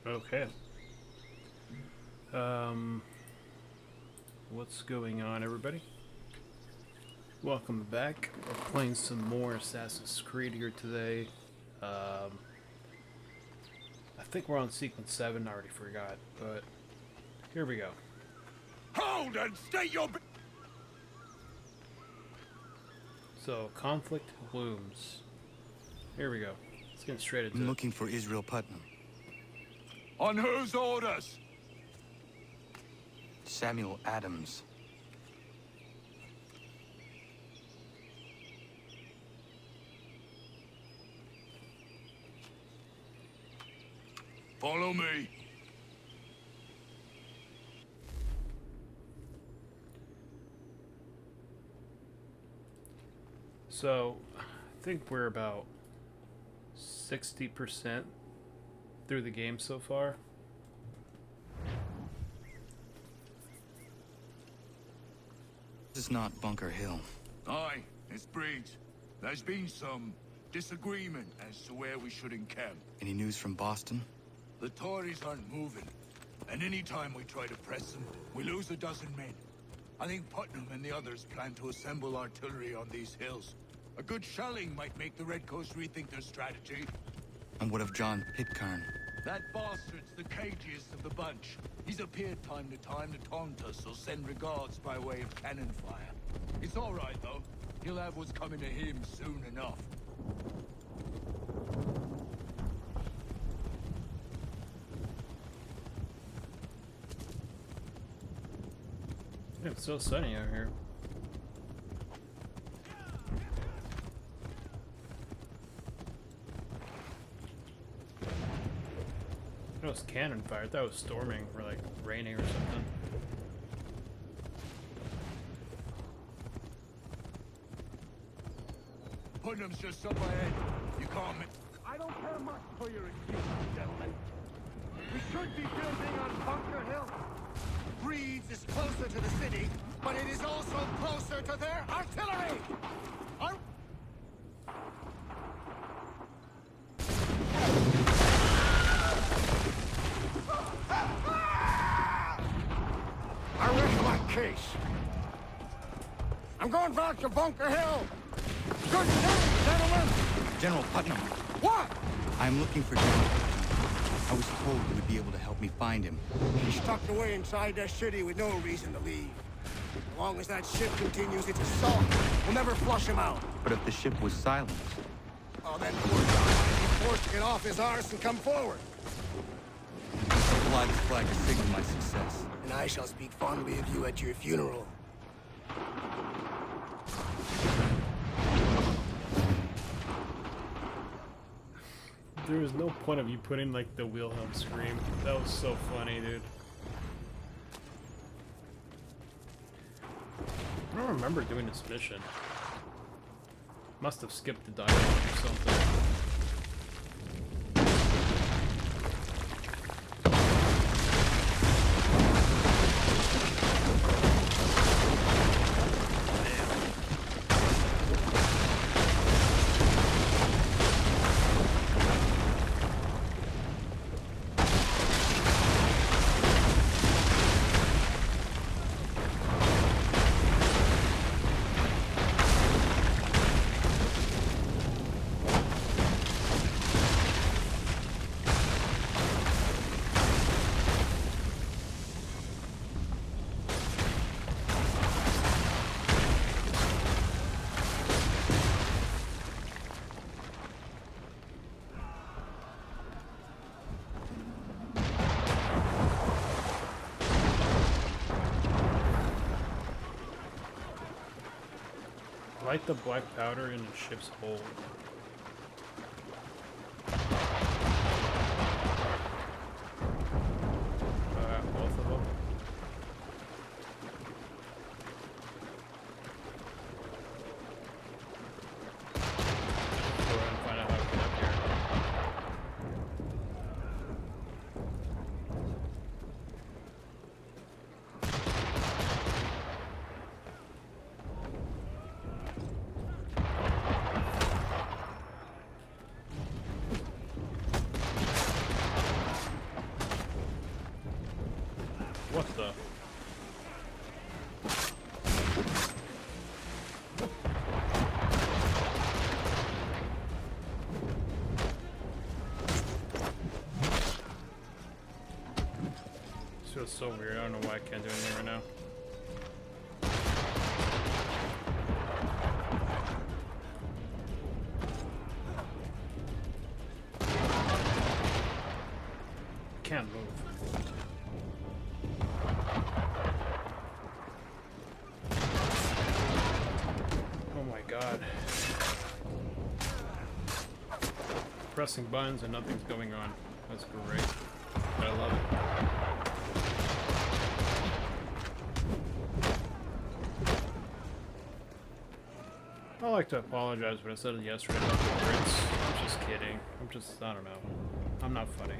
Okay. What's going on, everybody? Welcome back. We're playing some more Assassin's Creed here today. I think we're on sequence 7, I already forgot, but here we go. Hold and state your... So, conflict looms. Here we go. Let's get straight into I'm it. looking for Israel Putnam. On whose orders? Samuel Adams. Follow me. So, I think we're about 60% through the game so far. This is not Bunker Hill. Aye, it's Breeds. There's been some disagreement as to where we should encamp. Any news from Boston? The Tories aren't moving, and any time we try to press them, we lose a dozen men. I think Putnam and the others plan to assemble artillery on these hills. A good shelling might make the Redcoats rethink their strategy. And what of John Pitcairn? That bastard's the cagiest of the bunch. He's appeared time to time to taunt us or send regards by way of cannon fire. It's all right, though. He'll have what's coming to him soon enough. Yeah, it's so sunny out here. It was cannon fire. I thought it was storming or like raining or something. Putnam's just up ahead. You can't... I don't care much for your excuses, gentlemen. We should be building on Bunker Hill. Breeds is closer to the city, but it is also closer to their artillery! I rest my case. I'm going back to Bunker Hill. Good day, gentlemen! General Putnam. What? I'm looking for General Putnam. I was told you would be able to help me find him. He's tucked away inside that city with no reason to leave. As long as that ship continues its assault, we'll never flush him out. But if the ship was silenced, Oh, then poor John might be forced to get off his arse and come forward. fly this flag to signal my success. And I shall speak fondly of you at your funeral. There was no point of you putting like the Wilhelm scream. That was so funny, dude. I don't remember doing this mission. Must have skipped the dialogue or something. Light the black powder in the ship's hold. Both of them. Go ahead and find out how to get up here. Feels so weird. I don't know why I can't do anything right now. Can't move. Oh my god. Pressing buttons and nothing's going on. That's great. I love it. I like to apologize, but I said it yesterday about the Brits. I'm just kidding. I don't know. I'm not funny.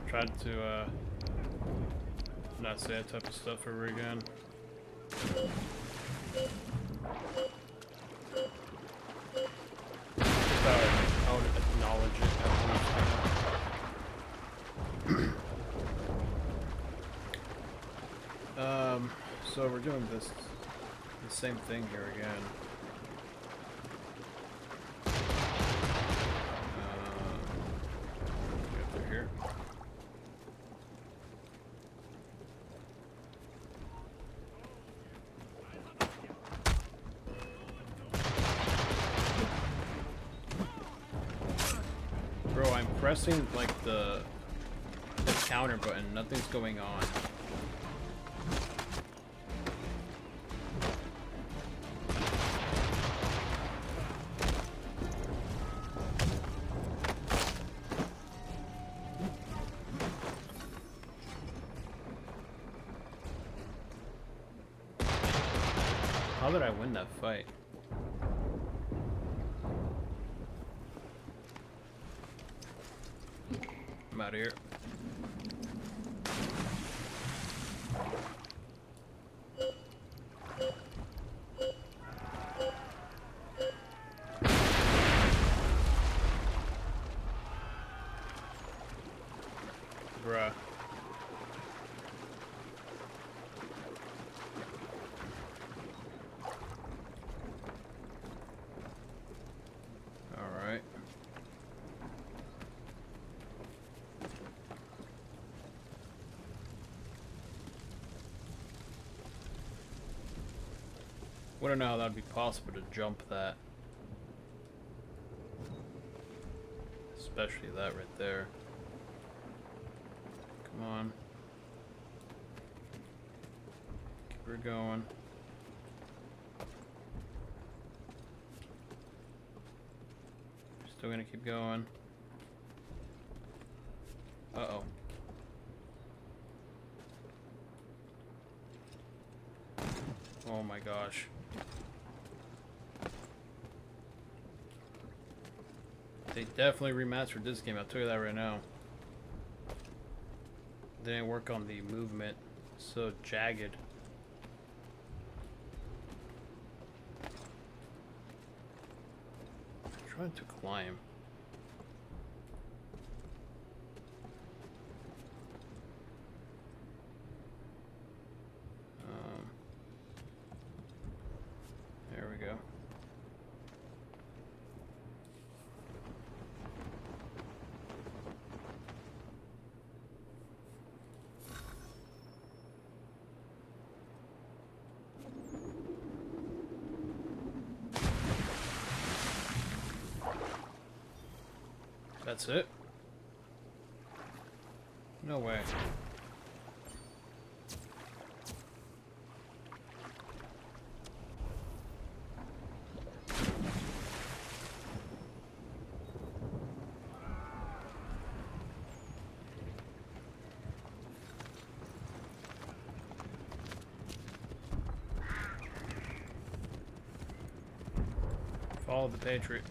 Tried to, not say that type of stuff ever again. I would acknowledge it at least. So we're doing the same thing here again. Get through here. Bro, I'm pressing like the counter button, nothing's going on. How did I win that fight? I'm out of here. Bruh. Alright. Wouldn't know how that'd be possible to jump that. Especially that right there. Come on. Keep her going. Still gonna keep going. Uh-oh. Oh my gosh. They definitely remastered this game, I'll tell you that right now. They didn't work on the movement. So jagged. I'm trying to climb. There we go. That's it? No way. Follow the Patriot.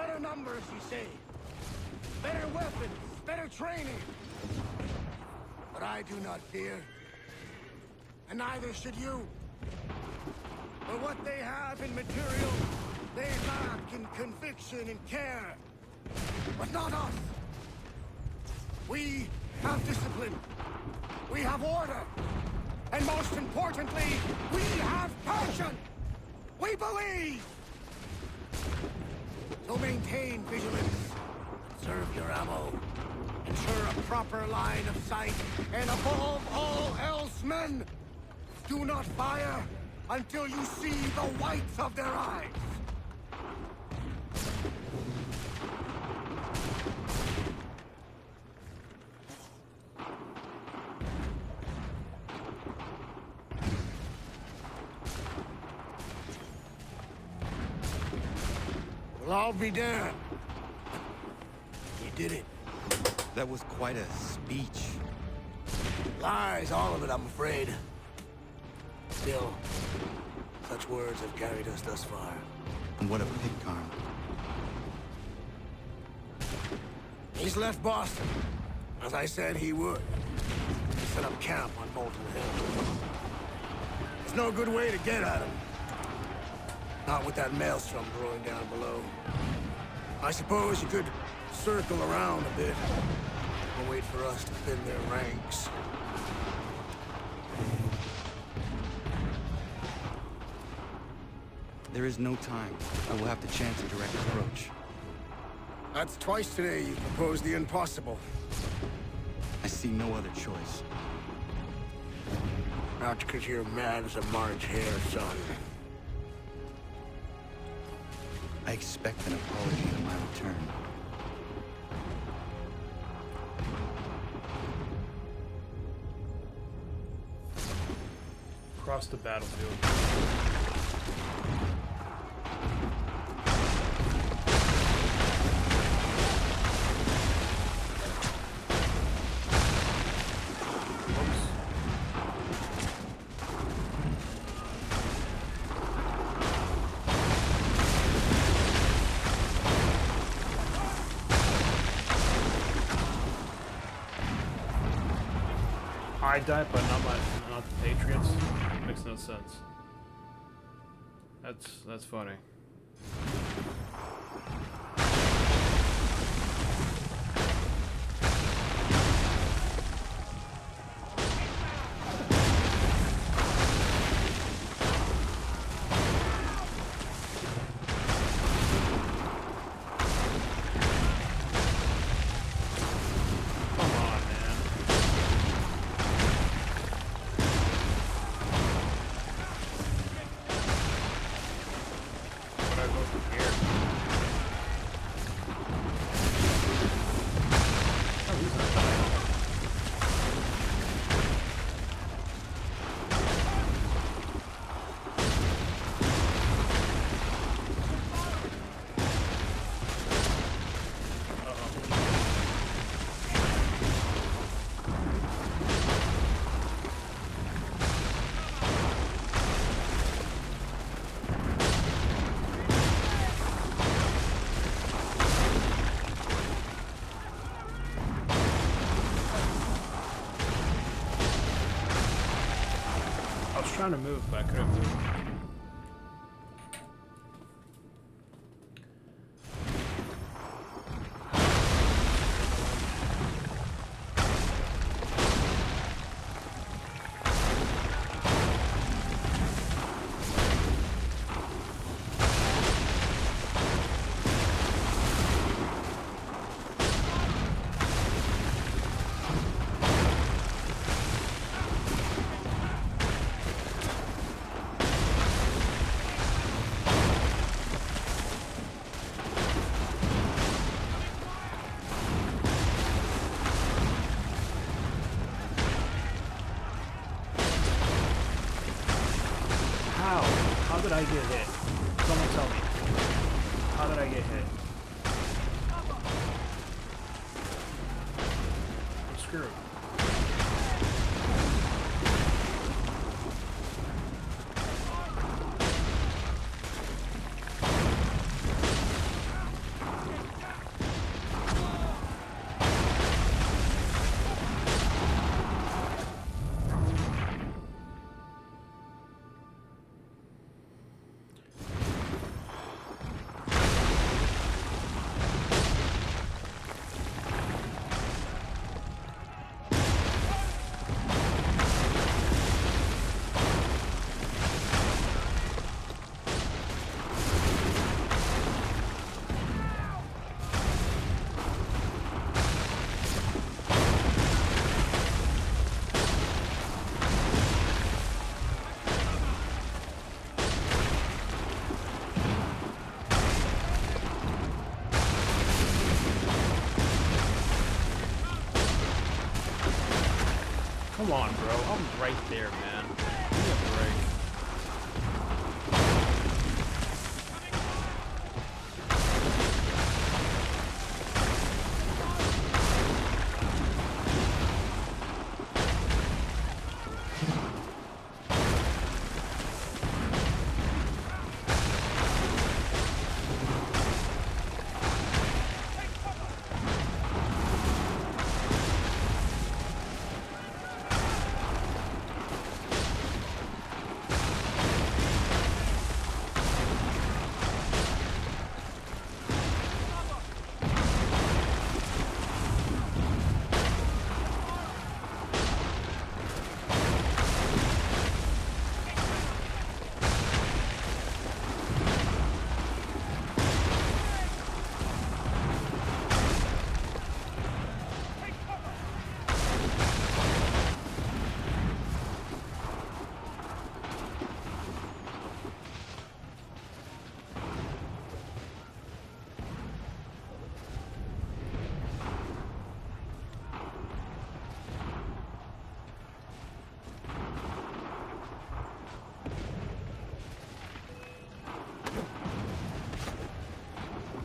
better numbers, you say. Better weapons, better training. But I do not fear. And neither should you. For what they have in material, they lack in conviction and care. But not us. We have discipline. We have order. And most importantly, we have passion. We believe. So maintain vigilance. Conserve your ammo. Ensure a proper line of sight. And above all else, men, do not fire until you see the whites of their eyes. Well, I'll be damned. You did it. That was quite a speech. Lies, all of it, I'm afraid. Still, such words have carried us thus far. And what of Pitcairn? He's left Boston, as I said he would. He set up camp on Molten Hill. There's no good way to get at him. Not with that maelstrom brewing down below. I suppose you could circle around a bit and wait for us to thin their ranks. There is no time. I will have to chance a direct approach. That's twice today you proposed the impossible. I see no other choice. Not because you're mad as a March hare, son. I expect an apology on my return. Across the battlefield. I died, but not the Patriots. Makes no sense. That's funny. Trying to move, but I couldn't move. How did I get hit? Someone tell me. How did I get hit? I'm screwed. Come on, bro. I'm right there, man. Give me a break.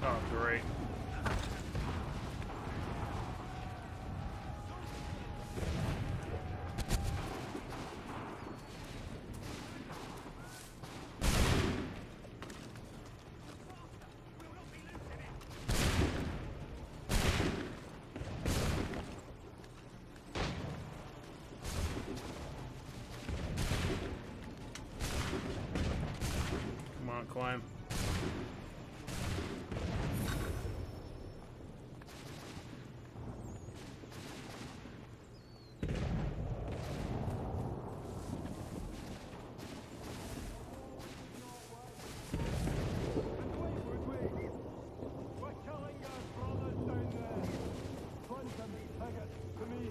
Oh, great. Come on, climb. We're killing our brothers down there. Clinton, TTICOT, to me.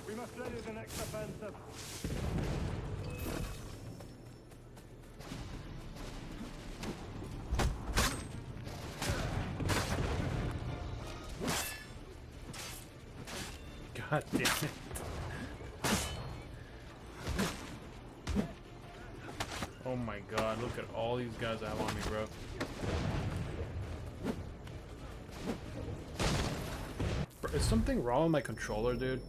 We must ready the next offensive. God damn it. Oh my god, look at all these guys I have on me, bro. Is something wrong with my controller, dude?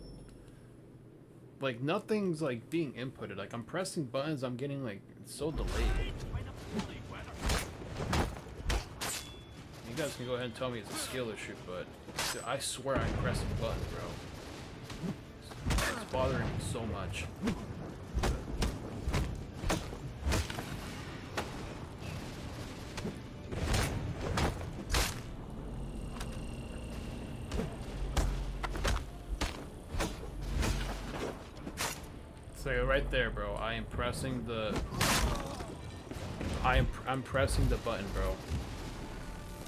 Like, nothing's, like, being inputted. Like, I'm pressing buttons, I'm getting, like, it's so delayed. You guys can go ahead and tell me it's a skill issue, but dude, I swear I'm pressing buttons, bro. It's bothering me so much. So right there, bro. I am pressing the. I'm pressing the button, bro.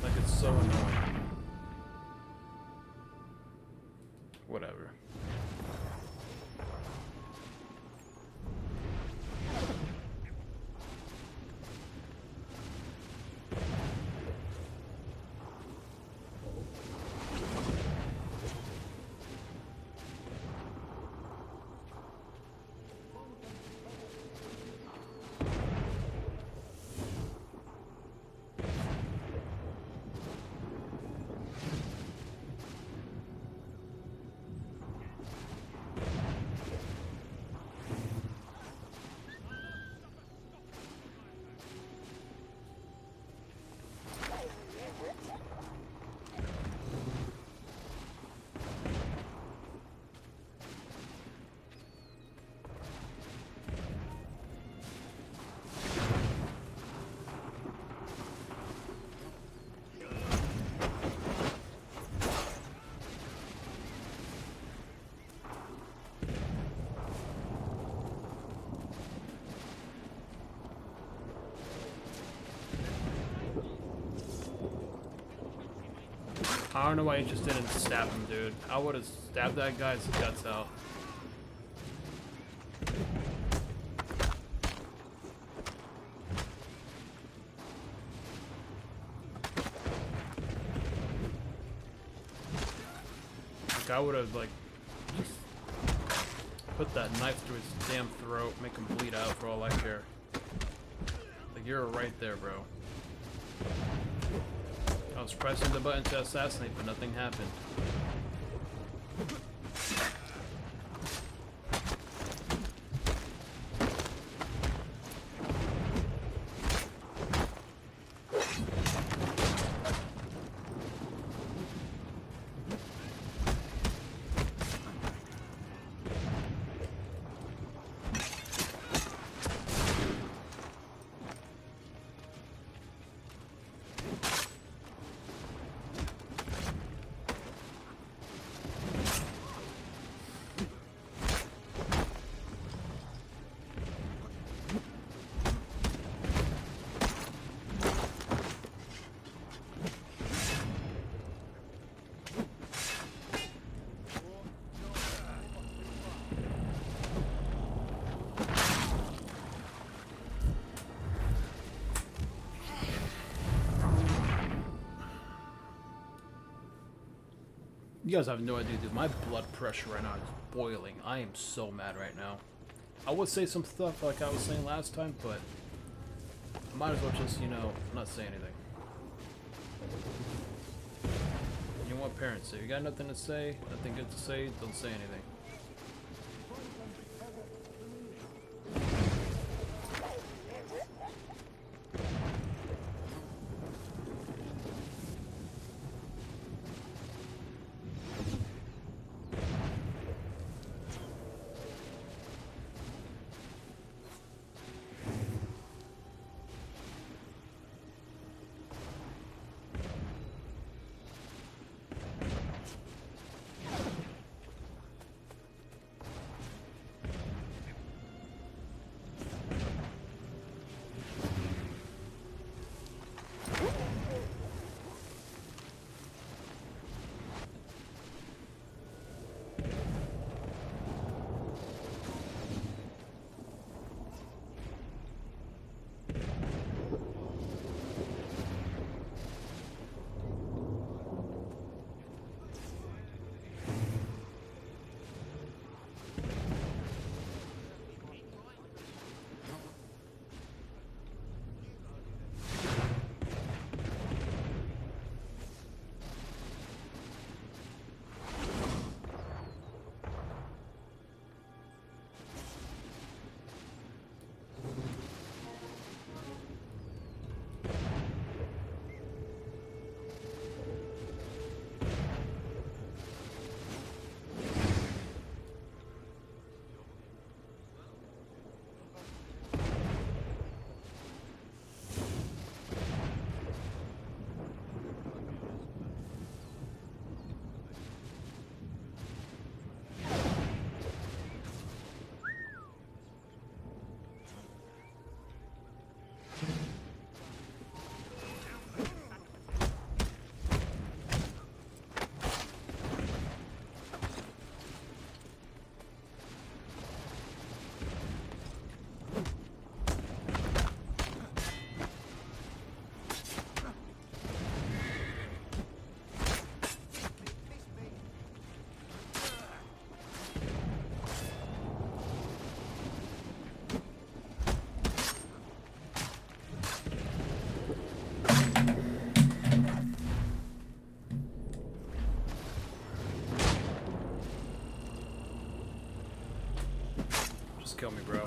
Like, it's so annoying. Whatever. I don't know why he just didn't stab him, dude. I would have stabbed that guy's guts out. Like, I would have, like, just Put that knife through his damn throat, make him bleed out for all I care. Like, you're right there, bro. I was pressing the button to assassinate, but nothing happened. You guys have no idea, dude. My blood pressure right now is boiling. I am so mad right now. I would say some stuff like I was saying last time, but I might as well just, you know, not say anything. You know what parents say? You got nothing to say, nothing good to say, don't say anything. Kill me, bro.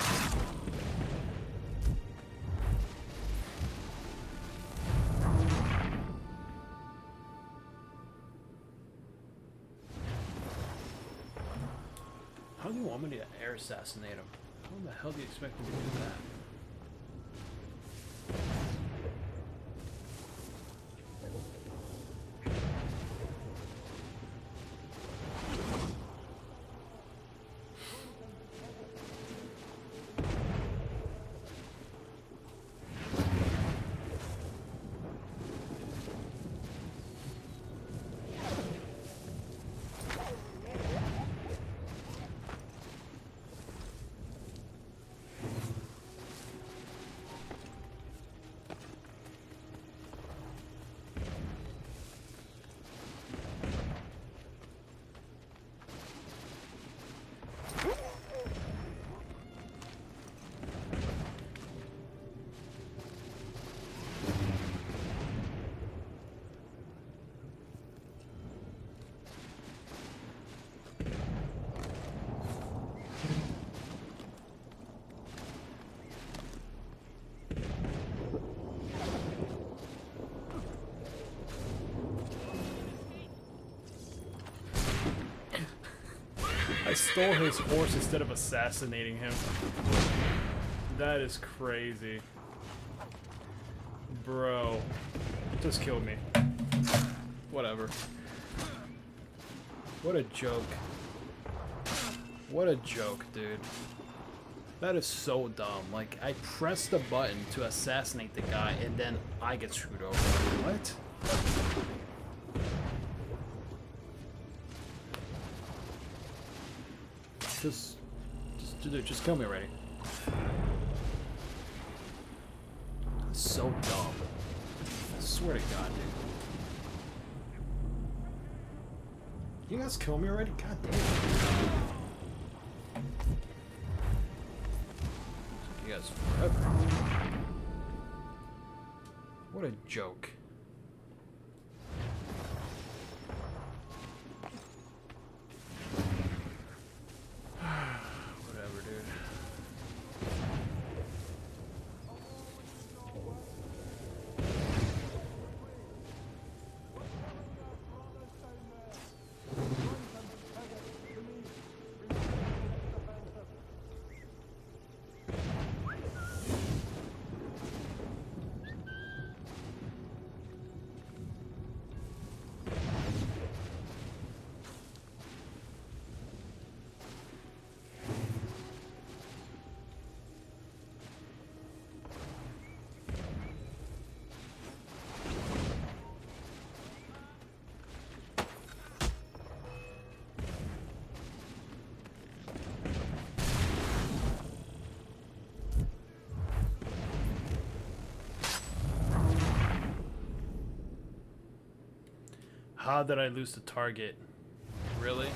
How do you want me to air assassinate him? How the hell do you expect me to do that? I stole his horse instead of assassinating him. That is crazy. Bro. Just killed me. Whatever. What a joke. What a joke, dude. That is so dumb. Like, I pressed the button to assassinate the guy, and then I get screwed over. What? Dude, just kill me already. So dumb. I swear to God, dude. You guys kill me already? God damn. You guys forever. What a joke. Whatever, dude. How did I lose the target? Really?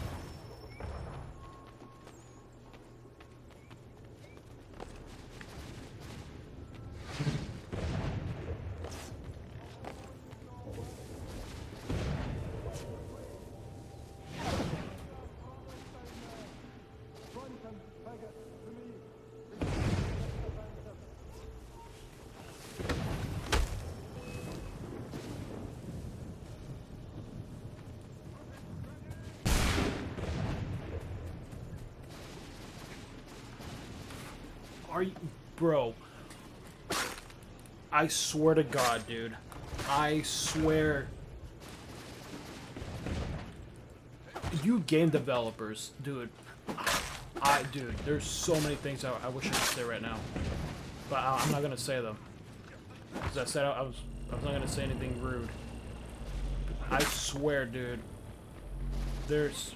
Are you, bro? I swear to God, dude. I swear. You game developers, dude. Dude, there's so many things I wish I could say right now, but I'm not gonna say them. As I said, I was not gonna say anything rude. I swear, dude. There's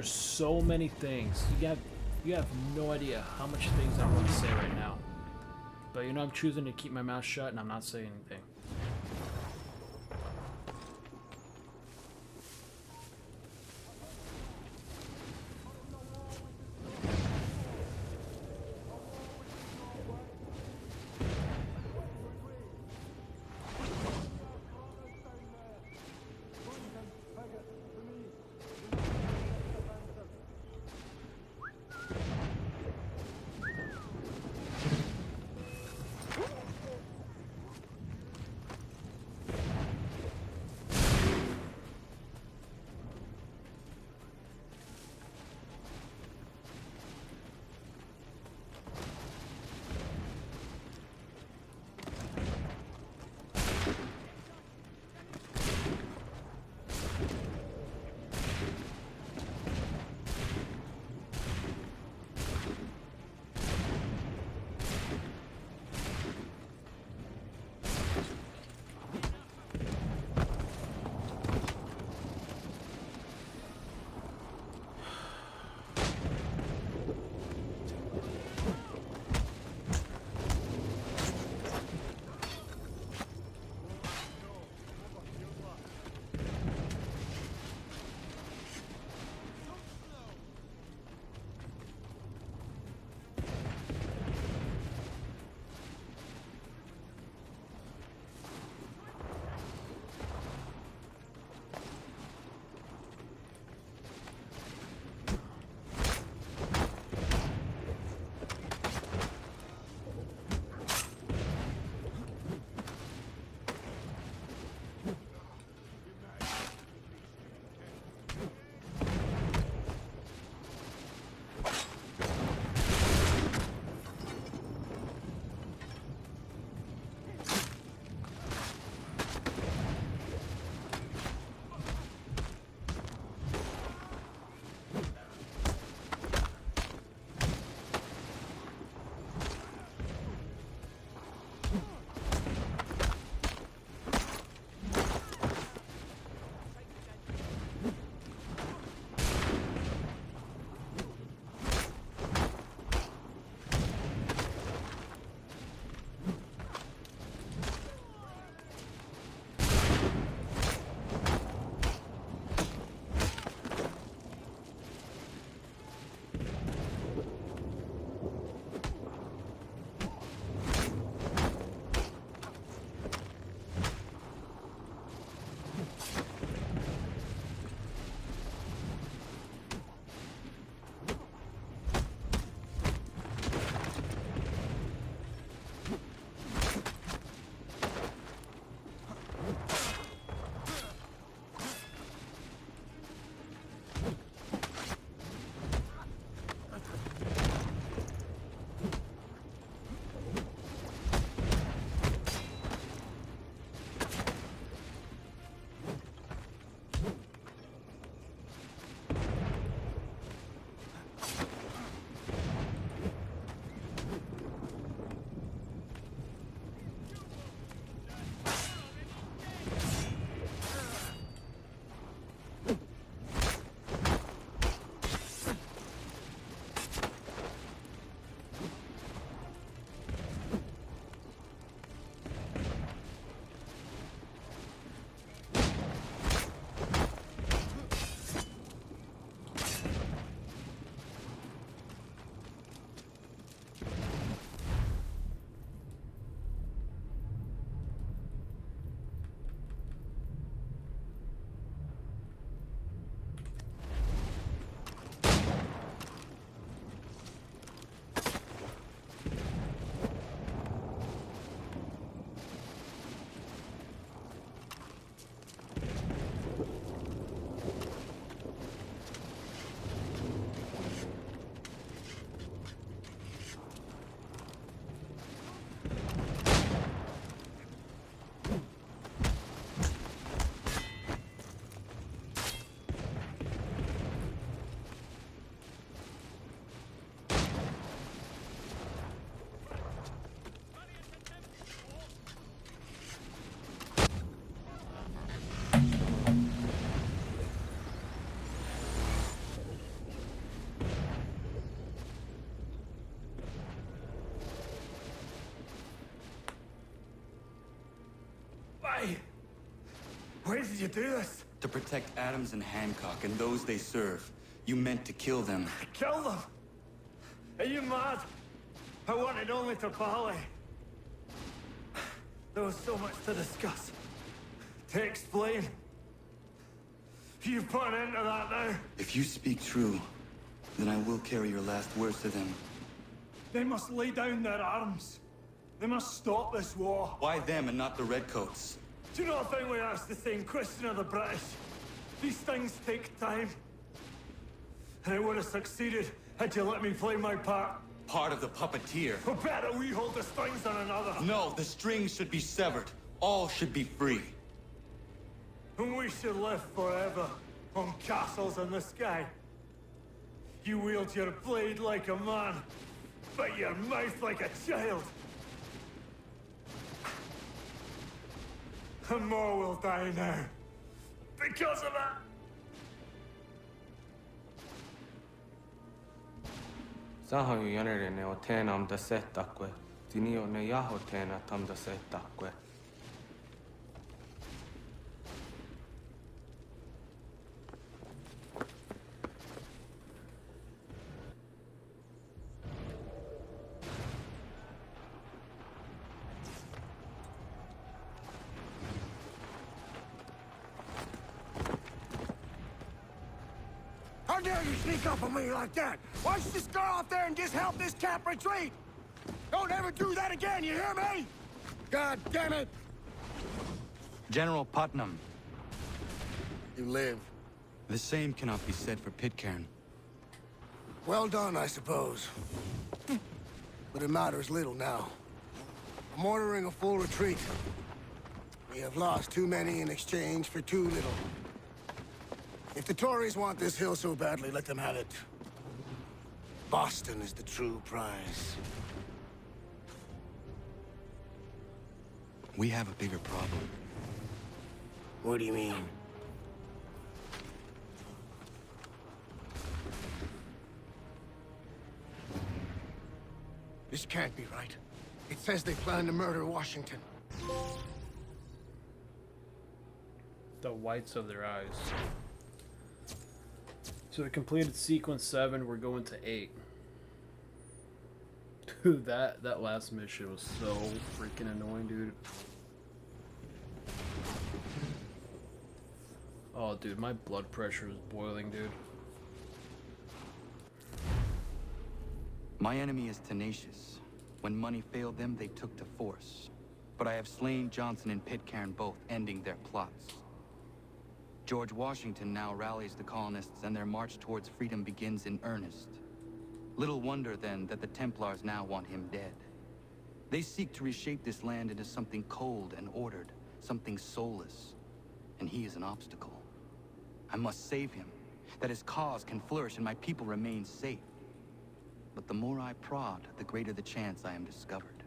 so many things. You have no idea how much things I want to say right now. But you know, I'm choosing to keep my mouth shut and I'm not saying anything. Why? Why did you do this? To protect Adams and Hancock and those they serve, you meant to kill them. Kill them? Are you mad? I wanted only to parley. There was so much to discuss, to explain. You put an end to that now. If you speak true, then I will carry your last words to them. They must lay down their arms. They must stop this war. Why them and not the Redcoats? Do you not think we asked the same question of the British? These things take time. And it would have succeeded had you let me play my part. Part of the puppeteer. But better we hold the strings on another. No, the strings should be severed. All should be free. And we should live forever on castles in the sky. You wield your blade like a man, but your mouth like a child. And more will die now. Because of it! Sahoju jänerine o teenam da setakwe. Tinio ne yaho teena tam da setakwe. How dare you sneak up on me like that? Why don't you just go out there and just help this camp retreat? Don't ever do that again, you hear me? God damn it! General Putnam. You live. The same cannot be said for Pitcairn. Well done, I suppose. But it matters little now. I'm ordering a full retreat. We have lost too many in exchange for too little. If the Tories want this hill so badly, let them have it. Boston is the true prize. We have a bigger problem. What do you mean? This can't be right. It says they plan to murder Washington. The whites of their eyes. So we completed sequence 7, we're going to 8. Dude, that last mission was so freaking annoying, dude. Oh, dude, my blood pressure is boiling, dude. My enemy is tenacious. When money failed them, they took to force. But I have slain Johnson and Pitcairn both, ending their plots. George Washington now rallies the colonists and their march towards freedom begins in earnest. Little wonder, then, that the Templars now want him dead. They seek to reshape this land into something cold and ordered, something soulless. And he is an obstacle. I must save him, that his cause can flourish and my people remain safe. But the more I prod, the greater the chance I am discovered.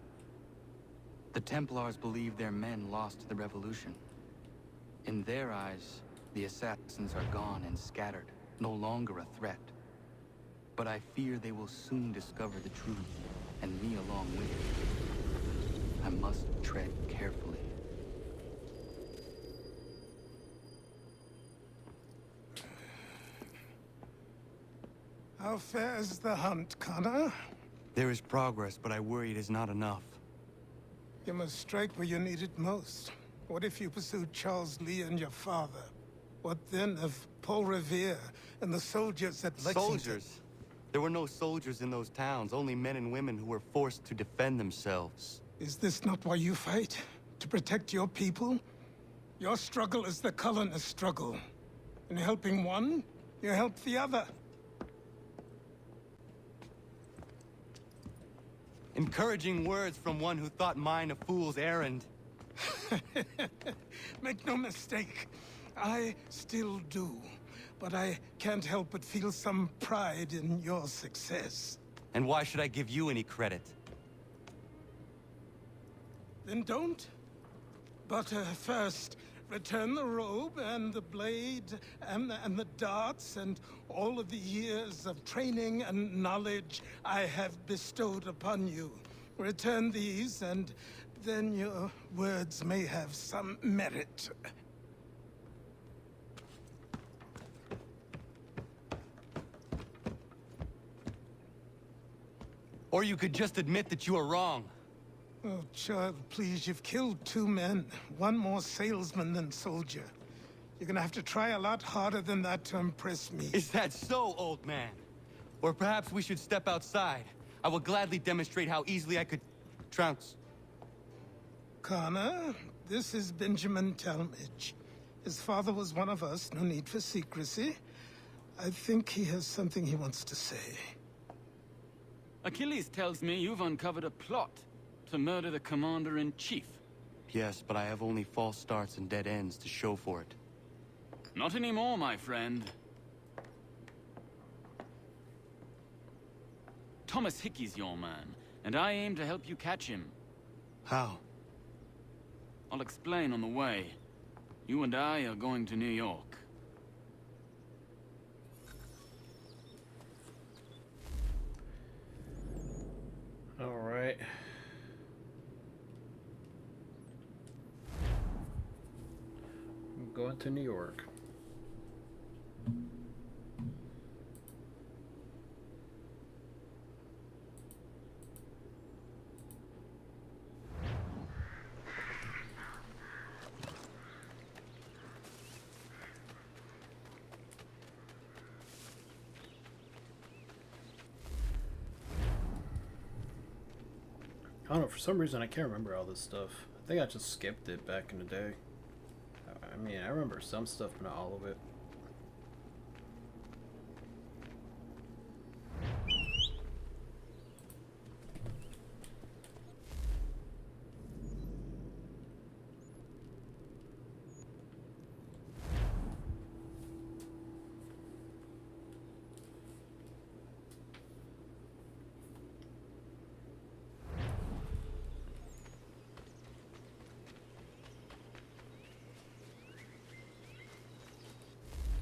The Templars believe their men lost the revolution. In their eyes, the assassins are gone and scattered, no longer a threat. But I fear they will soon discover the truth, and me along with it. I must tread carefully. How fares the hunt, Connor? There is progress, but I worry it is not enough. You must strike where you need it most. What if you pursued Charles Lee and your father? What then of Paul Revere and the soldiers at Lexington? Soldiers? There were no soldiers in those towns, only men and women who were forced to defend themselves. Is this not why you fight? To protect your people? Your struggle is the colonist struggle. In helping one, you help the other. Encouraging words from one who thought mine a fool's errand. Make no mistake, I still do. But I can't help but feel some pride in your success. And why should I give you any credit? Then don't. But first, return the robe and the blade and the darts and all of the years of training and knowledge I have bestowed upon you. Return these, and then your words may have some merit. Or you could just admit that you are wrong. Oh, child, please, you've killed 2 men. One more salesman than soldier. You're gonna have to try a lot harder than that to impress me. Is that so, old man? Or perhaps we should step outside. I will gladly demonstrate how easily I could trounce. Connor, this is Benjamin Talmadge. His father was one of us, no need for secrecy. I think he has something he wants to say. Achilles tells me you've uncovered a plot to murder the Commander-in-Chief. Yes, but I have only false starts and dead ends to show for it. Not anymore, my friend. Thomas Hickey's your man, and I aim to help you catch him. How? I'll explain on the way. You and I are going to New York. All right. I'm going to New York. I don't know, for some reason I can't remember all this stuff. I think I just skipped it back in the day. I mean, I remember some stuff, but not all of it.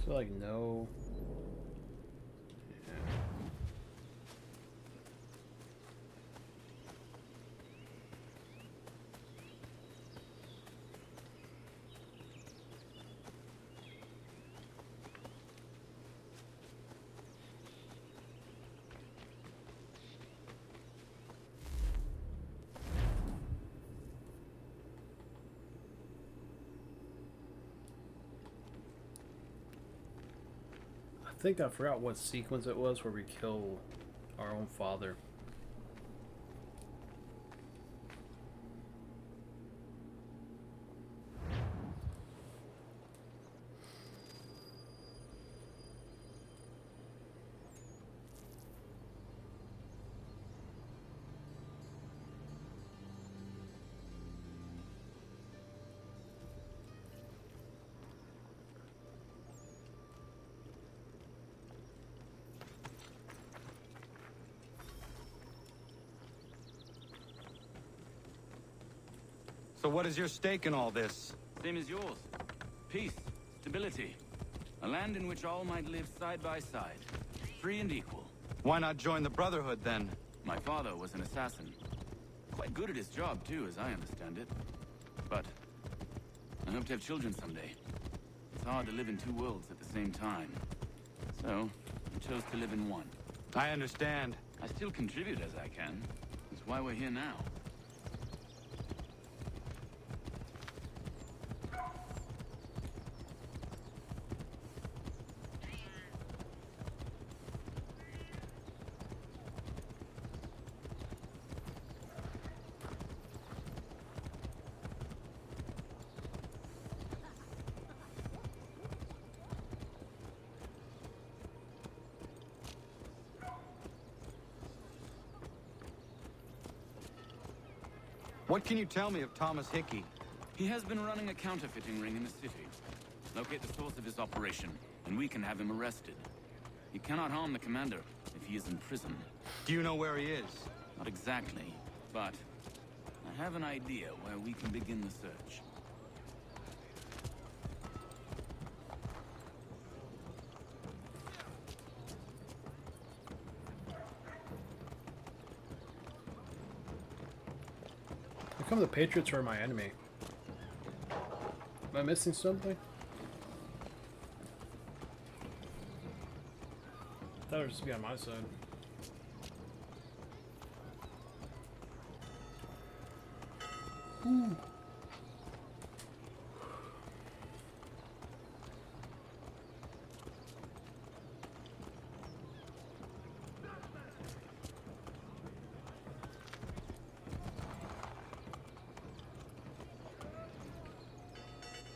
So, like, no. Yeah. I think I forgot what sequence it was where we kill our own father. So what is your stake in all this? Same as yours. Peace, stability. A land in which all might live side by side, free and equal. Why not join the Brotherhood, then? My father was an assassin. Quite good at his job, too, as I understand it. But I hope to have children someday. It's hard to live in 2 worlds at the same time. So, I chose to live in one. I understand. I still contribute as I can. That's why we're here now. What can you tell me of Thomas Hickey? He has been running a counterfeiting ring in the city. Locate the source of his operation, and we can have him arrested. He cannot harm the commander if he is in prison. Do you know where he is? Not exactly, but I have an idea where we can begin the search. come the Patriots are my enemy? Am I missing something? I thought it would just be on my side. Ooh.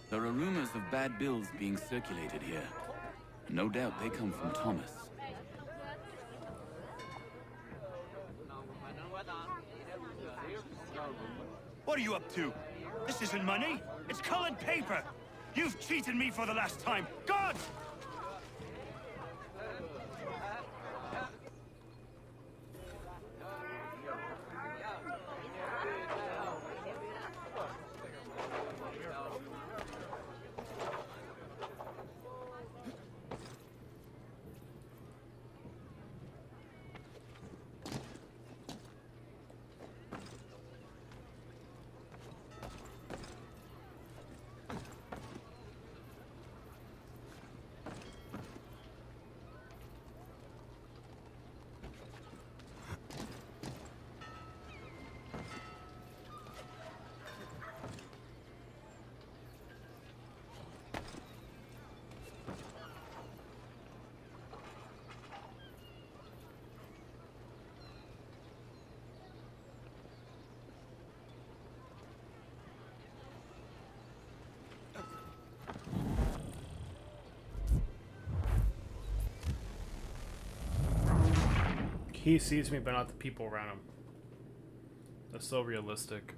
There are rumors of bad bills being circulated here. No doubt they come from Thomas. What are you up to? This isn't money. It's colored paper. You've cheated me for the last time. God! He sees me, but not the people around him. That's so realistic.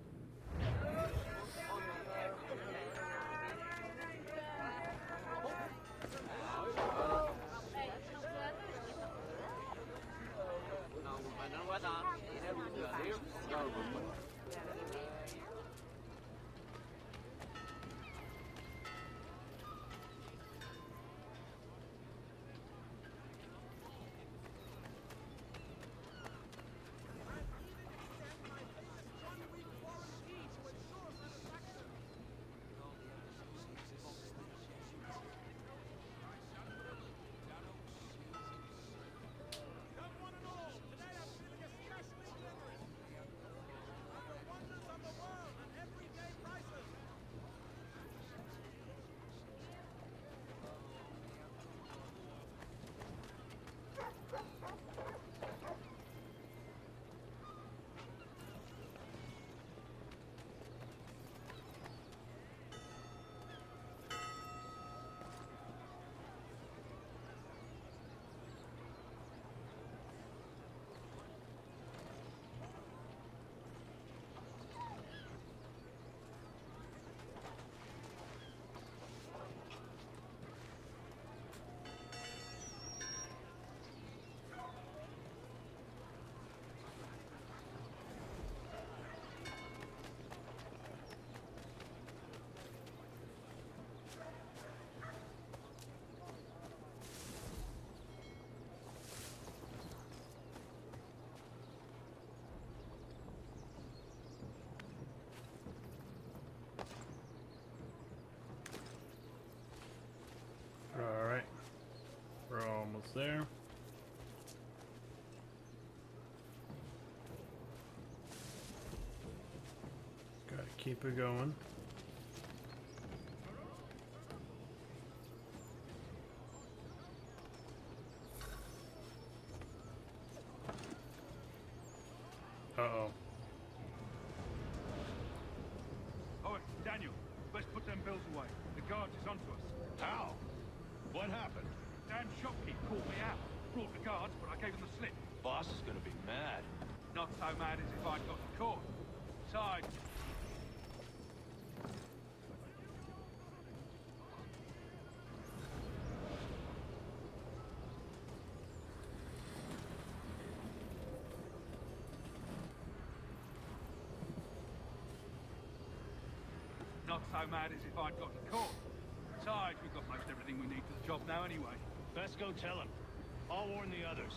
Alright. We're almost there. Gotta keep it going. Uh-oh. Oh, Daniel, let's put them bills away. The guard is onto us. How? What happened? Damn shopkeep called me out. Brought the guards, but I gave them the slip. Boss is gonna be mad. Not so mad as if I'd got caught. Besides, not so mad as if I'd got caught. Besides, we've got most everything we need for the job now anyway. Best go tell him. I'll warn the others.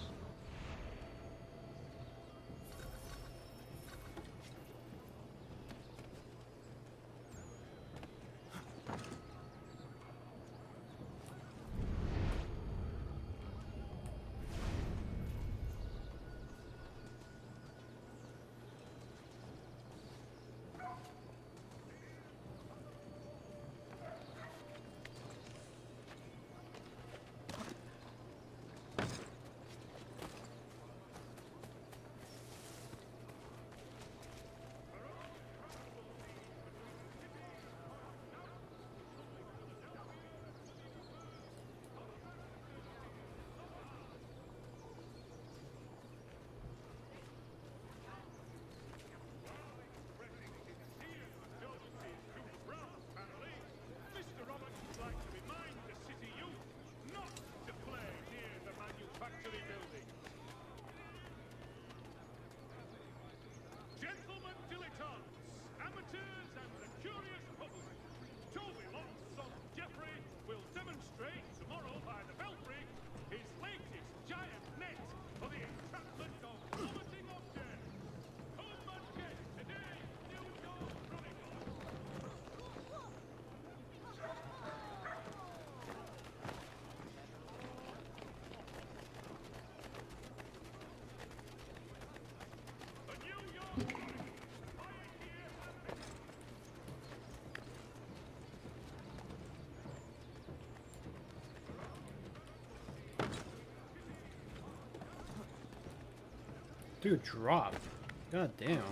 Dude, drop. God damn.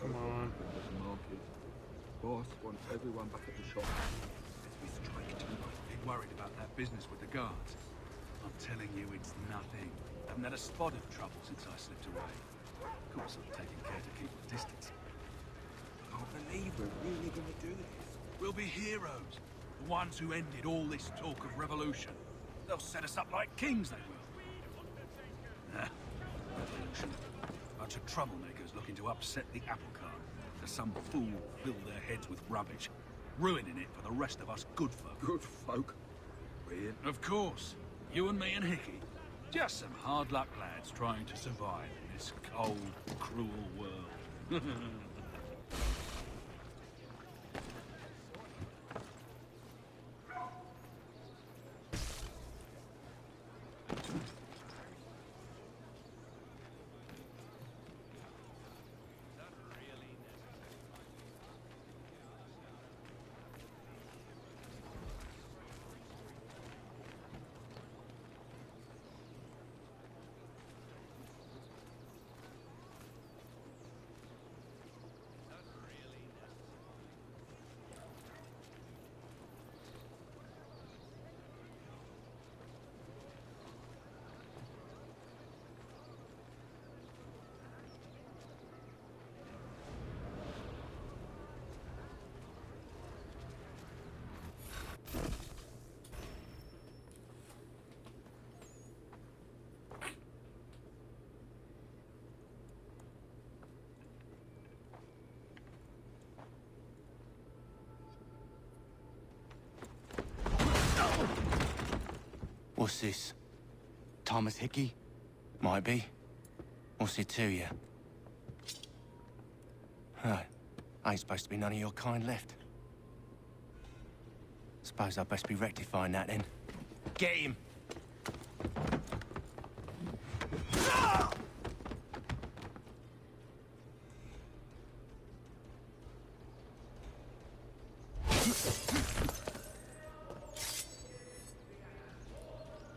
Come on. There's a market. Boss wants everyone back at the shop. We strike too much. Been worried about that business with the guards. I'm telling you, it's nothing. Haven't had a spot of trouble since I slipped away. Of course, I'm taking care to keep the distance. I can't believe we're really going to do this. We'll be heroes. The ones who ended all this talk of revolution. They'll set us up like kings, they will. Nah, revolution. Bunch of troublemakers looking to upset the apple cart. To some fool fill their heads with rubbish, ruining it for the rest of us good folk. Good folk. Brilliant. Of course. You and me and Hickey. Just some hard luck lads trying to survive in this cold, cruel world. What's this? Thomas Hickey? Might be. What's it to you? Oh, ain't supposed to be none of your kind left. Suppose I'd best be rectifying that then. Get him!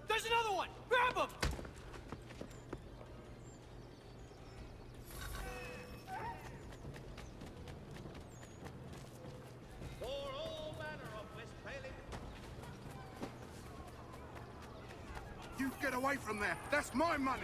There's another one! Grab him! For all manner of Westphalian. You get away from there! That's my money!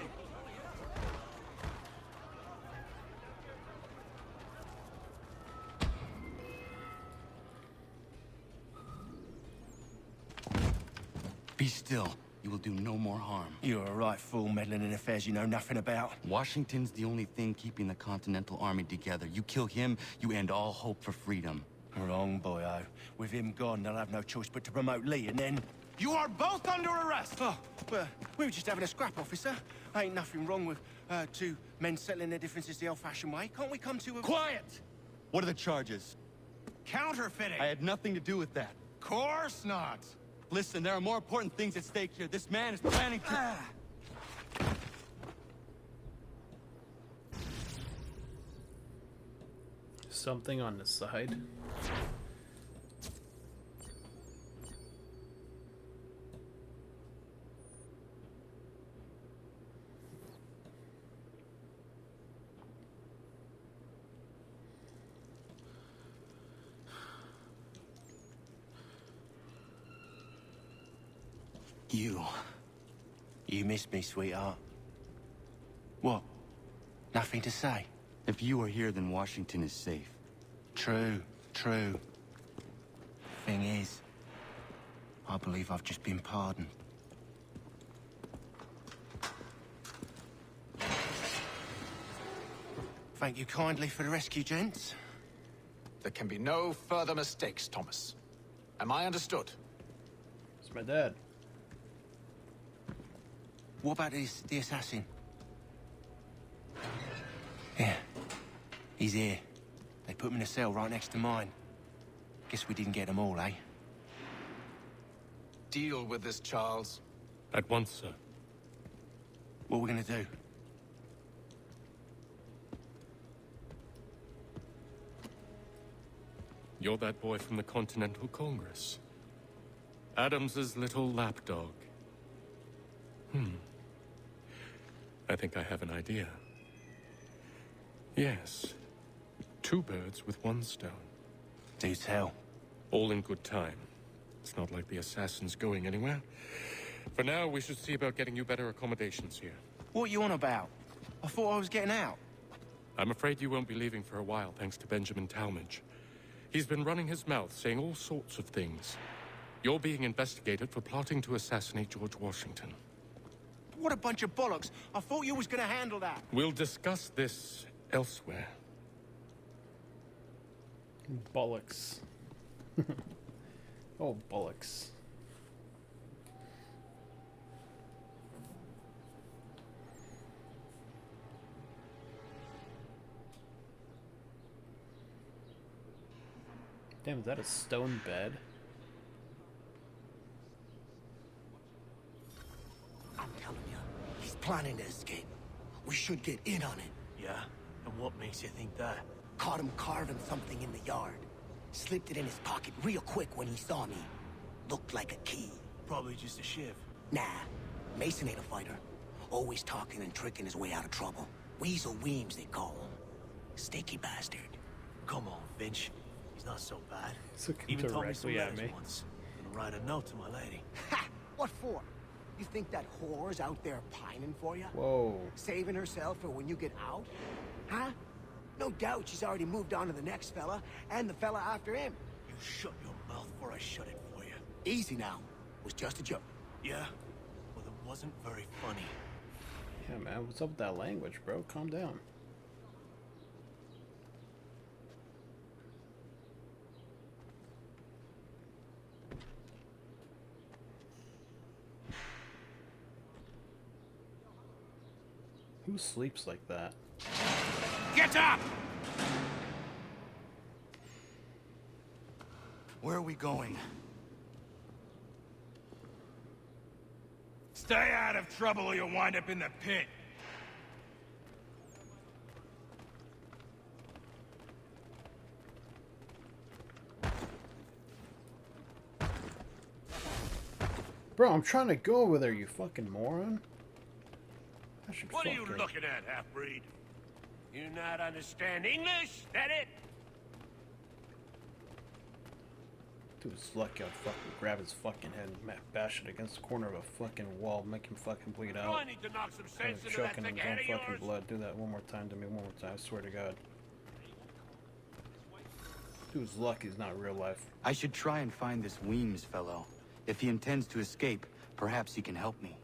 Be still. You will do no more harm. You're a right fool meddling in affairs you know nothing about. Washington's the only thing keeping the Continental Army together. You kill him, you end all hope for freedom. Wrong, boyo. With him gone, they'll have no choice but to promote Lee, and then... You are both under arrest! Oh, well, we were just having a scrap, officer. Ain't nothing wrong with two men settling their differences the old-fashioned way. Can't we come to a... Quiet! What are the charges? Counterfeiting! I had nothing to do with that. Course not! Listen, there are more important things at stake here. This man is planning to... Something on the side. You missed me, sweetheart. What? Nothing to say? If you are here, then Washington is safe. True. Thing is, I believe I've just been pardoned. Thank you kindly for the rescue, gents. There can be no further mistakes, Thomas. Am I understood? It's my dad. What about the assassin? Yeah, he's here. They put him in a cell right next to mine. Guess we didn't get them all, eh? Deal with this, Charles. At once, sir. What are we gonna do? You're that boy from the Continental Congress. Adams's little lapdog. I think I have an idea. Yes. 2 birds with 1 stone. Do tell. All in good time. It's not like the assassin's going anywhere. For now, we should see about getting you better accommodations here. What are you on about? I thought I was getting out. I'm afraid you won't be leaving for a while, thanks to Benjamin Talmadge. He's been running his mouth, saying all sorts of things. You're being investigated for plotting to assassinate George Washington. What a bunch of bollocks. I thought you was gonna handle that. We'll discuss this elsewhere. Bollocks. Oh, bollocks. Damn, is that a stone bed? I'm telling you, he's planning to escape. We should get in on it. Yeah? And what makes you think that? Caught him carving something in the yard. Slipped it in his pocket real quick when he saw me. Looked like a key. Probably just a shiv. Nah, Mason ain't a fighter. Always talking and tricking his way out of trouble. Weasel Weems, they call him. Sneaky bastard. Come on, Finch. He's not so bad. It's looking Even told me some directly at letters me. once. Gonna write a note to my lady. Ha! What for? You think that whore's out there pining for you? Whoa. Saving herself for when you get out? Huh? No doubt she's already moved on to the next fella, and the fella after him. You shut your mouth before I shut it for you. Easy now. It was just a joke. Yeah? Well, it wasn't very funny. Yeah, man, what's up with that language, bro? Calm down. Who sleeps like that? Get up! Where are we going? Stay out of trouble or you'll wind up in the pit. Bro, I'm trying to go over there, you fucking moron. I should What are you fucking... looking at, half-breed? You not understand English? That it? Dude's lucky I'd fucking grab his fucking head and bash it against the corner of a fucking wall, make him fucking bleed out. I need to knock some I'm sense into that choking in thick his own head of fucking yours. blood. Do that one more time to me, one more time, I swear to God. Dude's lucky he's not real life. I should try and find this Weems fellow. If he intends to escape, perhaps he can help me.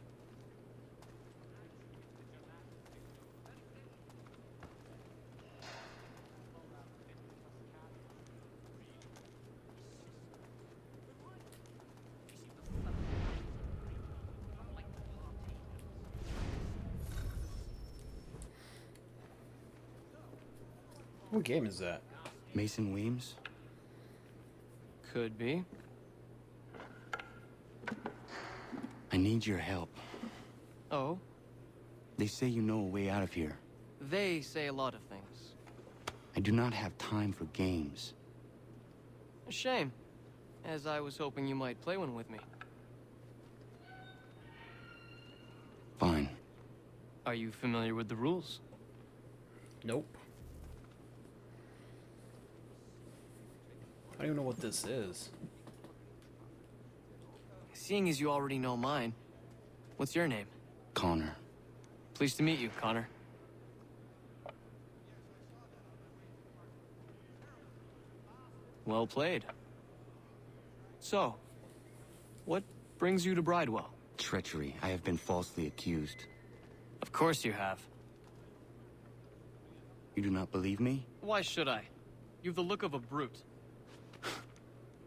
What game is that? Mason Weems? Could be. I need your help. Oh? They say you know a way out of here. They say a lot of things. I do not have time for games. A shame, as I was hoping you might play one with me. Fine. Are you familiar with the rules? Nope. I don't even know what this is. Seeing as you already know mine, what's your name? Connor. Pleased to meet you, Connor. Well played. So, what brings you to Bridewell? Treachery. I have been falsely accused. Of course you have. You do not believe me? Why should I? You've the look of a brute.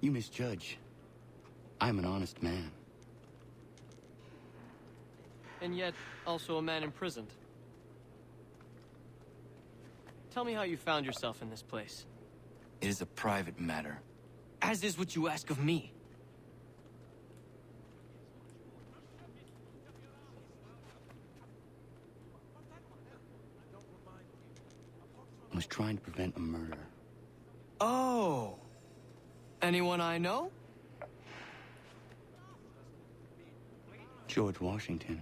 You misjudge. I'm an honest man. And yet, also a man imprisoned. Tell me how you found yourself in this place. It is a private matter. As is what you ask of me. I was trying to prevent a murder. Oh! Anyone I know? George Washington.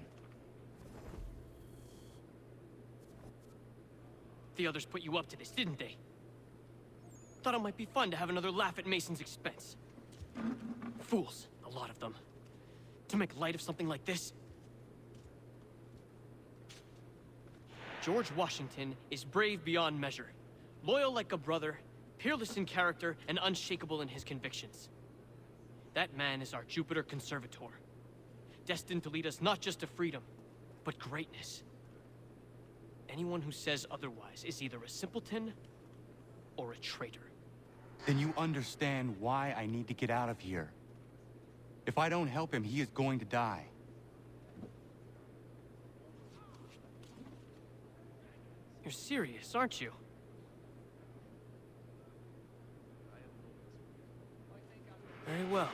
The others put you up to this, didn't they? Thought it might be fun to have another laugh at Mason's expense. Fools, a lot of them. To make light of something like this. George Washington is brave beyond measure, loyal like a brother, peerless in character, and unshakable in his convictions. That man is our Jupiter Conservator, destined to lead us not just to freedom, but greatness. Anyone who says otherwise is either a simpleton or a traitor. Then you understand why I need to get out of here. If I don't help him, he is going to die. You're serious, aren't you? Very well.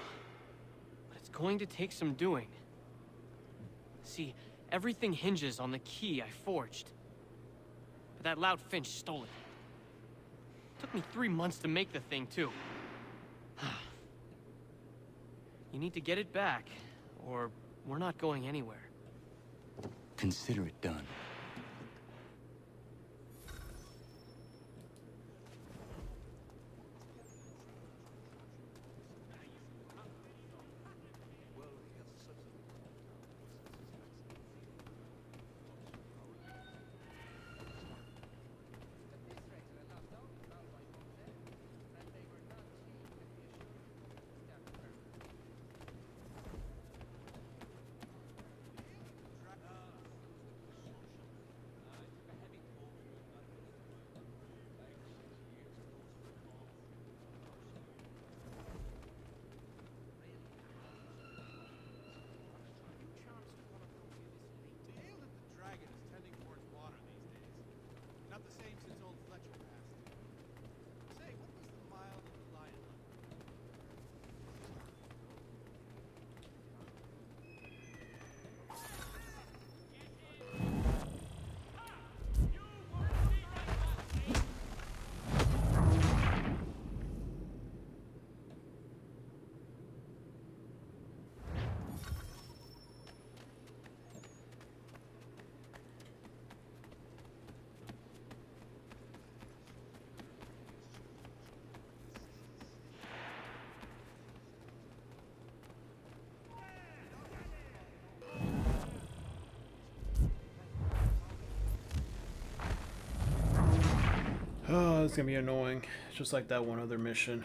But it's going to take some doing. See, everything hinges on the key I forged. But that loud Finch stole it. Took me 3 months to make the thing, too. You need to get it back, or we're not going anywhere. Consider it done. Oh, it's gonna be annoying. Just like that one other mission.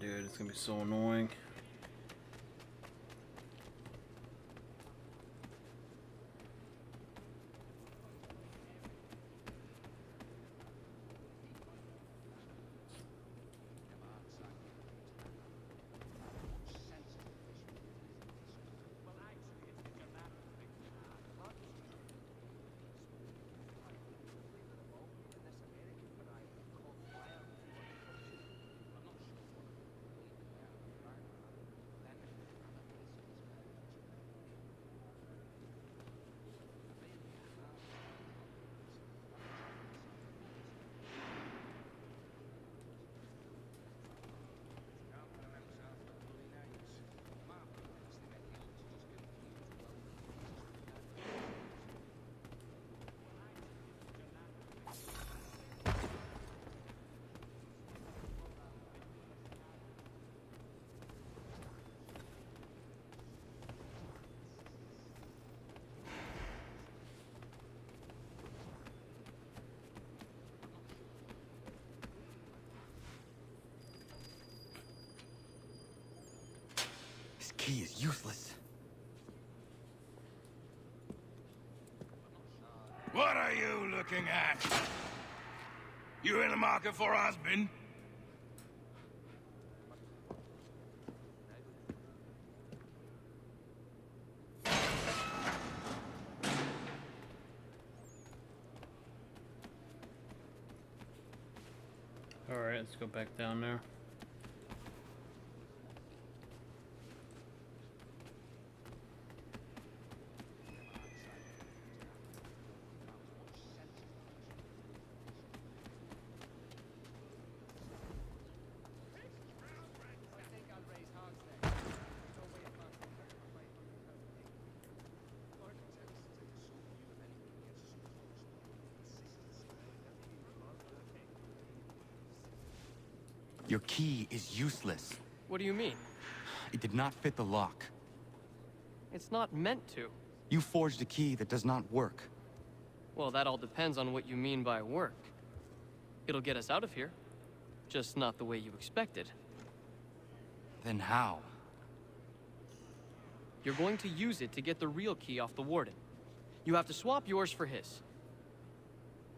It's gonna be so annoying. key is useless. What are you looking at? You in the market for a husband? Alright, let's go back down there. Your key is useless. What do you mean? It did not fit the lock. It's not meant to. You forged a key that does not work. Well, that all depends on what you mean by work. It'll get us out of here. Just not the way you expected. Then how? You're going to use it to get the real key off the Warden. You have to swap yours for his.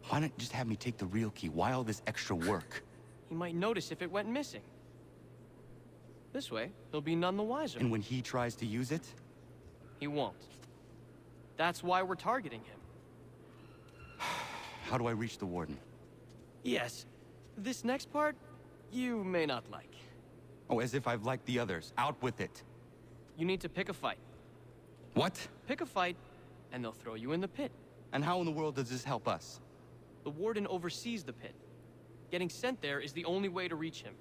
Why not just have me take the real key? Why all this extra work? He might notice if it went missing. This way, he'll be none the wiser. And when he tries to use it? He won't. That's why we're targeting him. How do I reach the Warden? Yes. This next part, you may not like. Oh, as if I've liked the others. Out with it. You need to pick a fight. What? Pick a fight, and they'll throw you in the pit. And how in the world does this help us? The Warden oversees the pit. Getting sent there is the only way to reach him.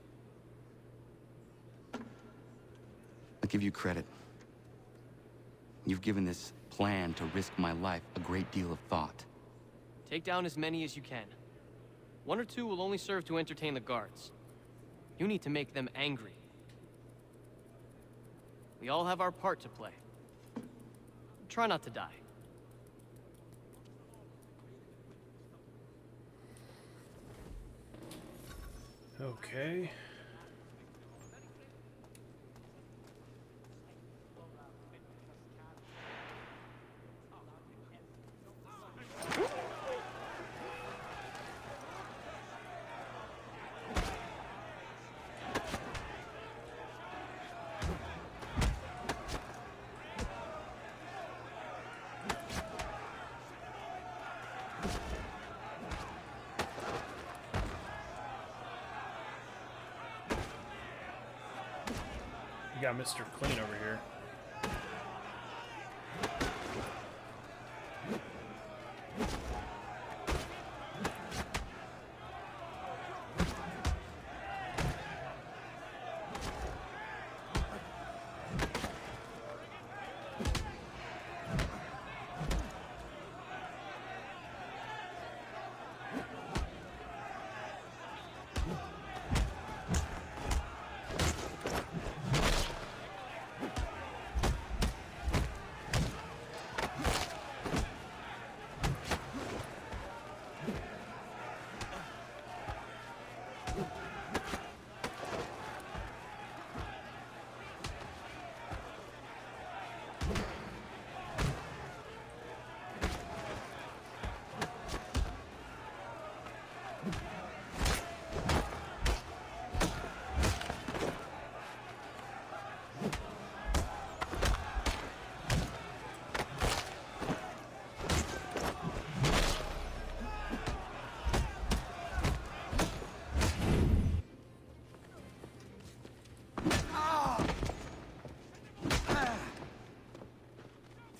I'll give you credit. You've given this plan to risk my life a great deal of thought. Take down as many as you can. 1 or 2 will only serve to entertain the guards. You need to make them angry. We all have our part to play. Try not to die. Okay. We got Mr. Clean over here.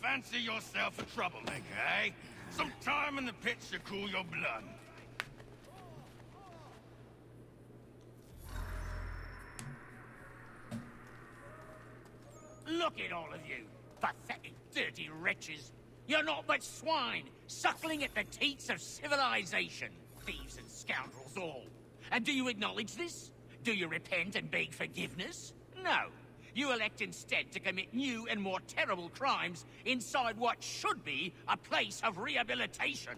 Fancy yourself a troublemaker, eh? Some time in the pit should cool your blood. Look at all of you, pathetic, dirty wretches. You're not but swine, suckling at the teats of civilization. Thieves and scoundrels all. And do you acknowledge this? Do you repent and beg forgiveness? No. You elect instead to commit new and more terrible crimes inside what should be a place of rehabilitation.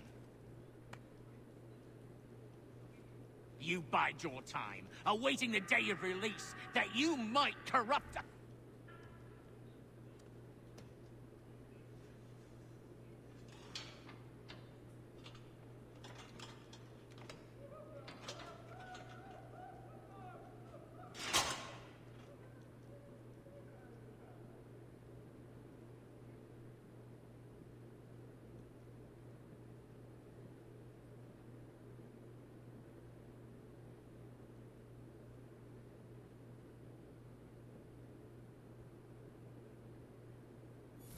You bide your time, awaiting the day of release, that you might corrupt...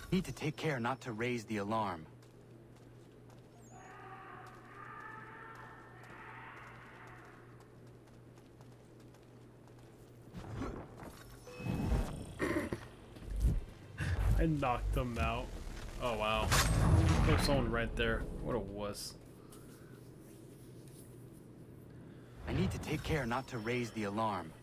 Need to take care not to raise the alarm. I knocked him out. Oh wow. There's someone right there. What a wuss. I need to take care not to raise the alarm.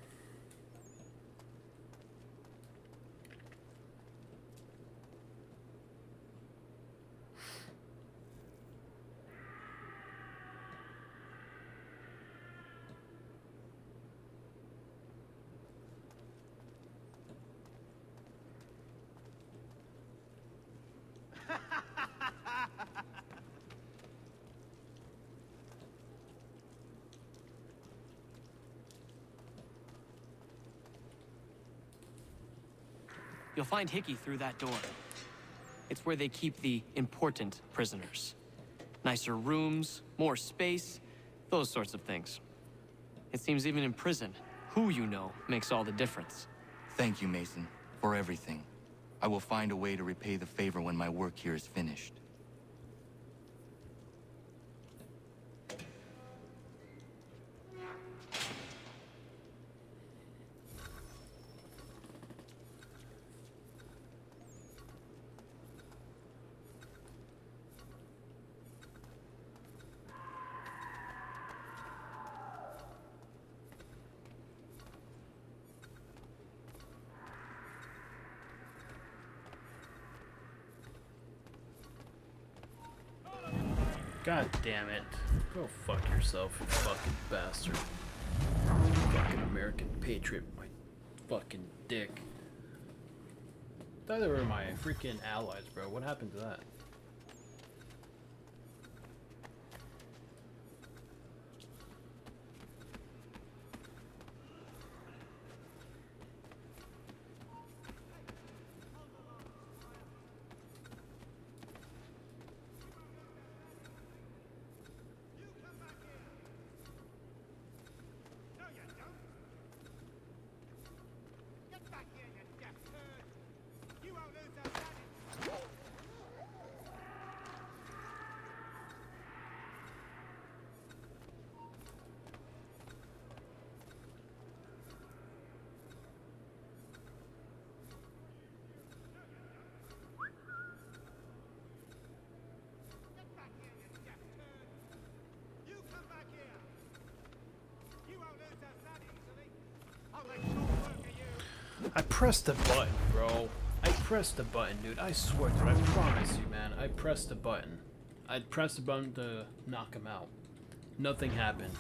You'll find Hickey through that door. It's where they keep the important prisoners. Nicer rooms, more space, those sorts of things. It seems even in prison, who you know makes all the difference. Thank you, Mason, for everything. I will find a way to repay the favor when my work here is finished. God damn it. Go fuck yourself, you fucking bastard. Fucking American patriot, my fucking dick. I thought they were my freaking allies, bro. What happened to that? I pressed the button, bro. I pressed the button, dude. I swear to it. I promise you, man. I pressed the button. I pressed the button to knock him out. Nothing happened.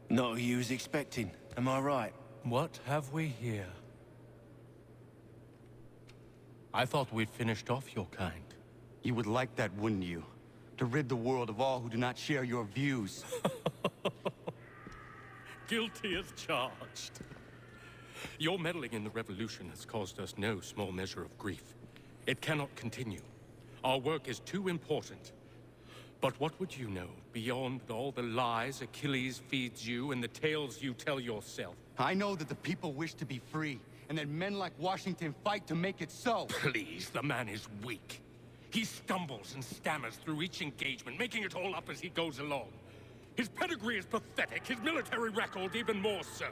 Not who you was expecting, am I right? What have we here? I thought we'd finished off your kind. You would like that, wouldn't you? To rid the world of all who do not share your views. Guilty as charged. Your meddling in the revolution has caused us no small measure of grief. It cannot continue. Our work is too important. But what would you know beyond all the lies Achilles feeds you and the tales you tell yourself? I know that the people wish to be free, and that men like Washington fight to make it so. Please, the man is weak. He stumbles and stammers through each engagement, making it all up as he goes along. His pedigree is pathetic, his military record even more so.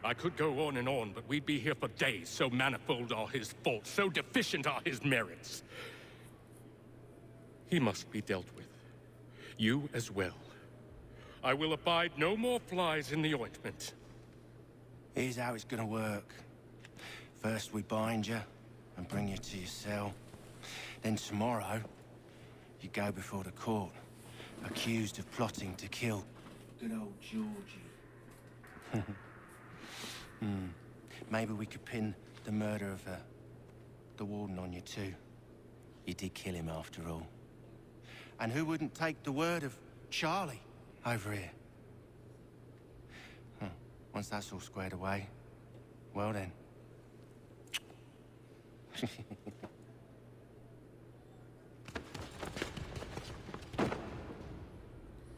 I could go on, but we'd be here for days, so manifold are his faults, so deficient are his merits. He must be dealt with. You as well. I will abide no more flies in the ointment. Here's how it's gonna work. First we bind you, and bring you to your cell. Then tomorrow, you go before the court, accused of plotting to kill good old Georgie. Maybe we could pin the murder of the warden on you too. You did kill him after all. And who wouldn't take the word of Charlie over here? Once that's all squared away, well then.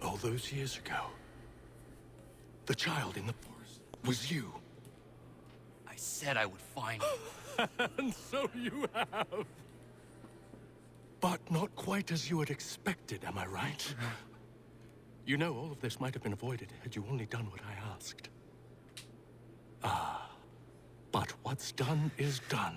All those years ago, the child in the forest was you. I said I would find you. And so you have. But not quite as you had expected, am I right? You know, all of this might have been avoided had you only done what I asked. Ah, but what's done is done.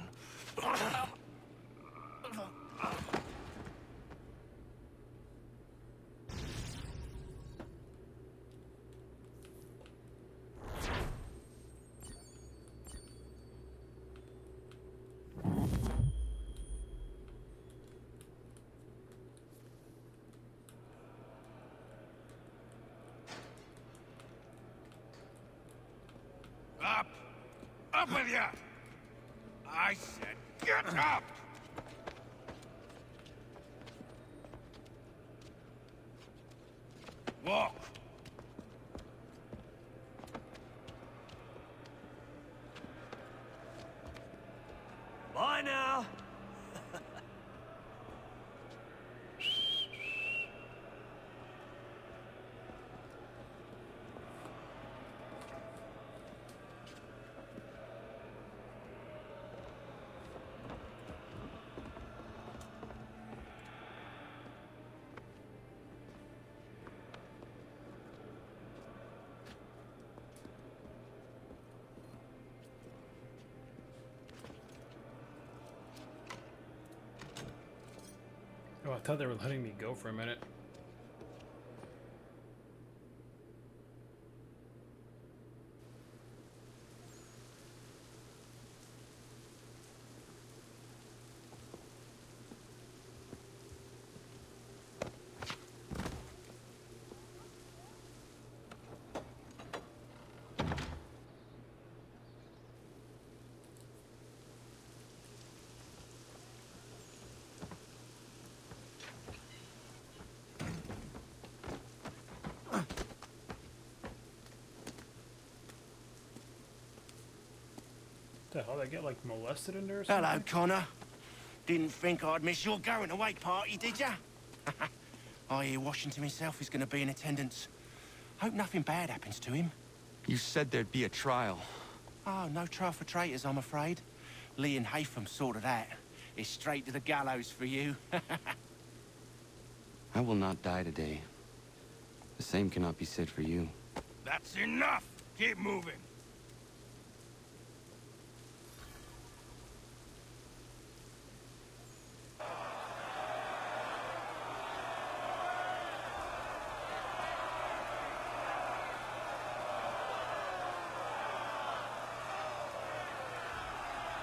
Up! Up with you! I said, get up! Walk! Bye now. Oh, I thought they were letting me go for a minute. The hell, they get like molested in there or something? Hello, Connor. Didn't think I'd miss your going away party, did ya? I hear Washington himself is going to be in attendance. Hope nothing bad happens to him. You said there'd be a trial. Oh, no trial for traitors, I'm afraid. Lee and Haytham sorted that. It's straight to the gallows for you. I will not die today. The same cannot be said for you. That's enough! Keep moving!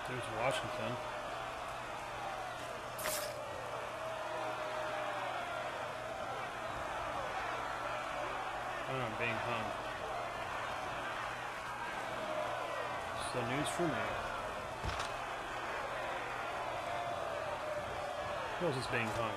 There's Washington. Oh, I'm being hung. It's the news for me. Who else is being hung?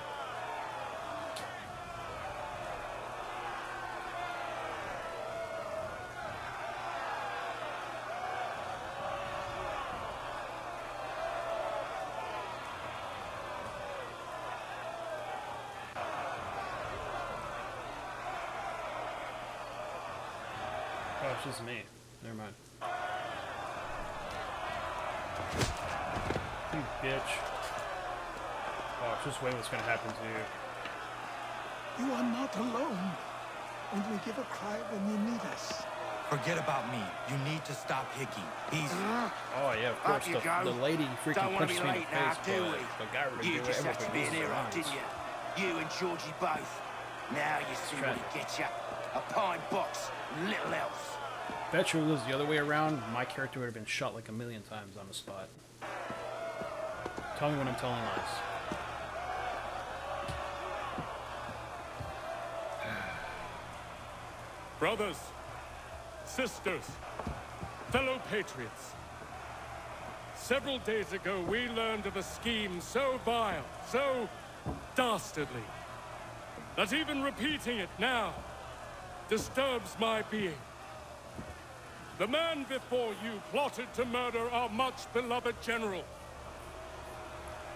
Oh, it's just me. Never mind. You bitch. Oh, just wait what's gonna happen to you. You are not alone. Only give a cry when you need us. Forget about me. You need to stop Hickey. He's... Oh yeah, of course. The lady freaking punched me in the face, but the guy really You just had to be an hero, didn't you? You and Georgie both. Now you see what he gets you. A pine box, little else. Bet you it was the other way around, my character would have been shot like a million times on the spot. Tell me when I'm telling lies. Brothers, sisters, fellow patriots. Several days ago, we learned of a scheme so vile, so dastardly, that even repeating it now disturbs my being. The man before you plotted to murder our much-beloved general.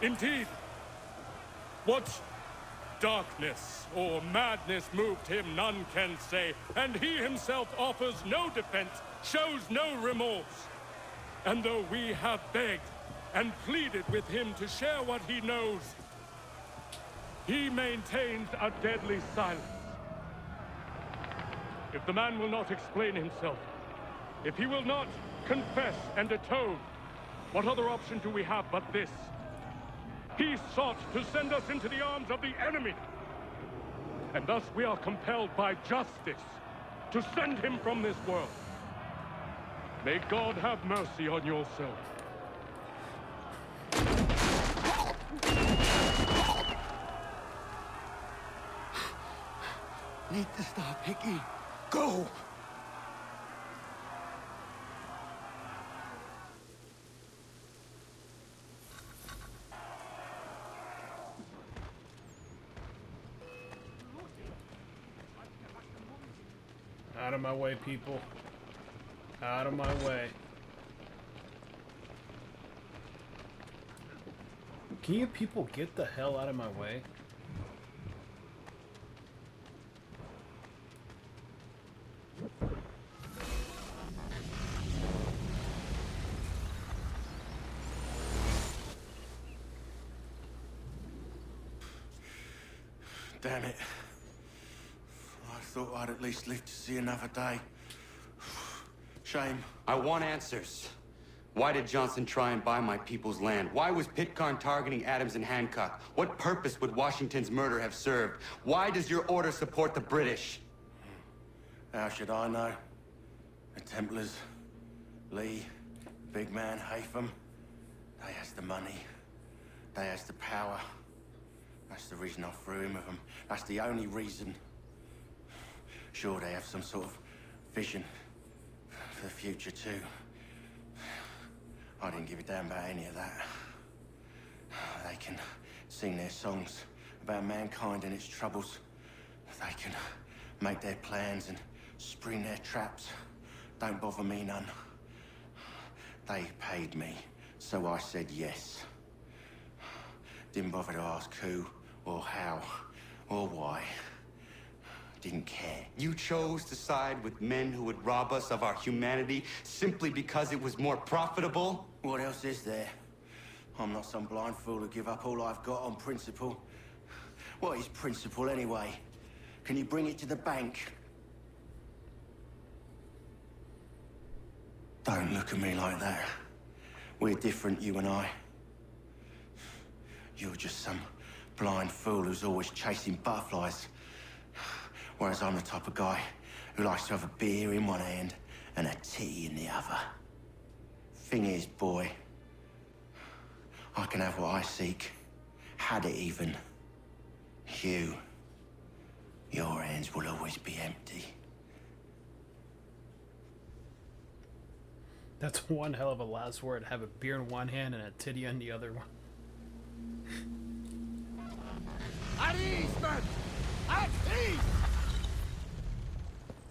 Indeed, what darkness or madness moved him, none can say, and he himself offers no defense, shows no remorse. And though we have begged and pleaded with him to share what he knows, he maintains a deadly silence. If the man will not explain himself, if he will not confess and atone, what other option do we have but this? He sought to send us into the arms of the enemy. And thus we are compelled by justice to send him from this world. May God have mercy on your soul. Need to stop, Hickey. Go! Out of my way, people. Out of my way. Can you people get the hell out of my way? Damn it. I thought I'd at least live to see another day. Shame. I want answers. Why did Johnson try and buy my people's land? Why was Pitcairn targeting Adams and Hancock? What purpose would Washington's murder have served? Why does your order support the British? How should I know? The Templars, Lee, big man Haytham, they has the money. They has the power. That's the reason I threw him with them. That's the only reason. Sure, they have some sort of vision for the future, too. I didn't give a damn about any of that. They can sing their songs about mankind and its troubles. They can make their plans and spring their traps. Don't bother me none. They paid me, so I said yes. Didn't bother to ask who, or how, or why. Didn't care. You chose to side with men who would rob us of our humanity simply because it was more profitable? What else is there? I'm not some blind fool to give up all I've got on principle. What is principle anyway? Can you bring it to the bank? Don't look at me like that. We're different, you and I. You're just some blind fool who's always chasing butterflies. Whereas I'm the type of guy who likes to have a beer in one hand and a tea in the other. Thing is, boy, I can have what I seek. Had it even. Your hands will always be empty. That's one hell of a last word. Have a beer in one hand and a titty in the other one. At ease, men! At ease!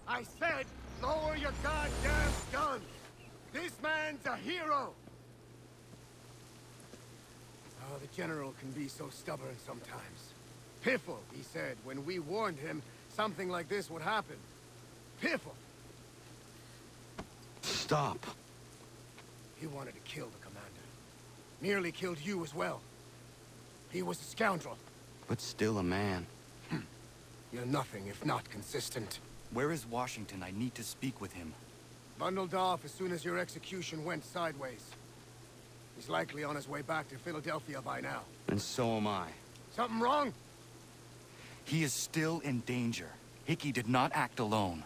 I said, lower your goddamn guns! This man's a hero! Oh, the General can be so stubborn sometimes. Piffle, he said, when we warned him something like this would happen. Piffle! Stop. He wanted to kill the commander. Nearly killed you as well. He was a scoundrel. But still a man. You're nothing if not consistent. Where is Washington? I need to speak with him. Bundled off as soon as your execution went sideways. He's likely on his way back to Philadelphia by now. And so am I. Something wrong? He is still in danger. Hickey did not act alone.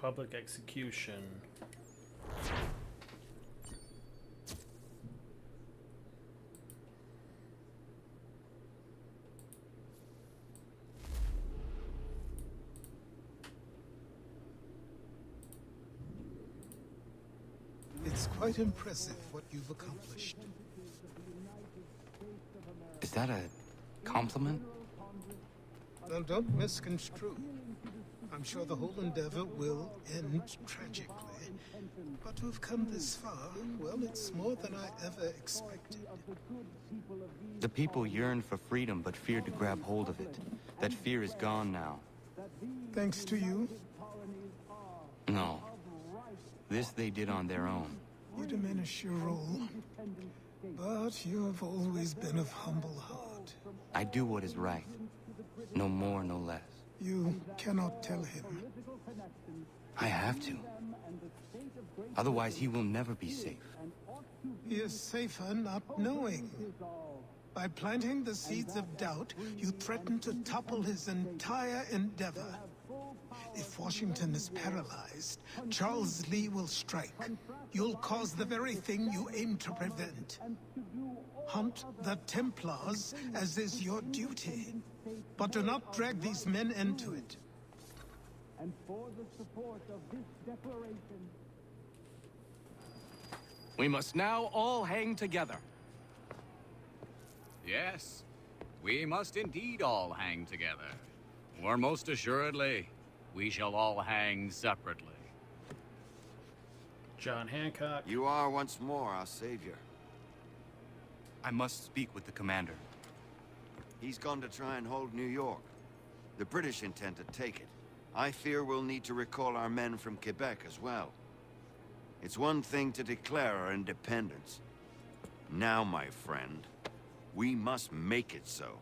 Public execution. It's quite impressive what you've accomplished. Is that a compliment? Now, don't misconstrue. I'm sure the whole endeavor will end tragically. But to have come this far, well, it's more than I ever expected. The people yearned for freedom but feared to grab hold of it. That fear is gone now. Thanks to you? No. This they did on their own. You diminish your role. But you have always been of humble heart. I do what is right. No more, no less. You cannot tell him. I have to. Otherwise, he will never be safe. He is safer not knowing. By planting the seeds of doubt, you threaten to topple his entire endeavor. If Washington is paralyzed, Charles Lee will strike. You'll cause the very thing you aim to prevent. Hunt the Templars, as is your duty. But do not drag these men into it. And for the support of this declaration. We must now all hang together. Yes, we must indeed all hang together. Or most assuredly, we shall all hang separately. John Hancock. You are once more our savior. I must speak with the commander. He's gone to try and hold New York. The British intend to take it. I fear we'll need to recall our men from Quebec as well. It's one thing to declare our independence. Now, my friend, we must make it so.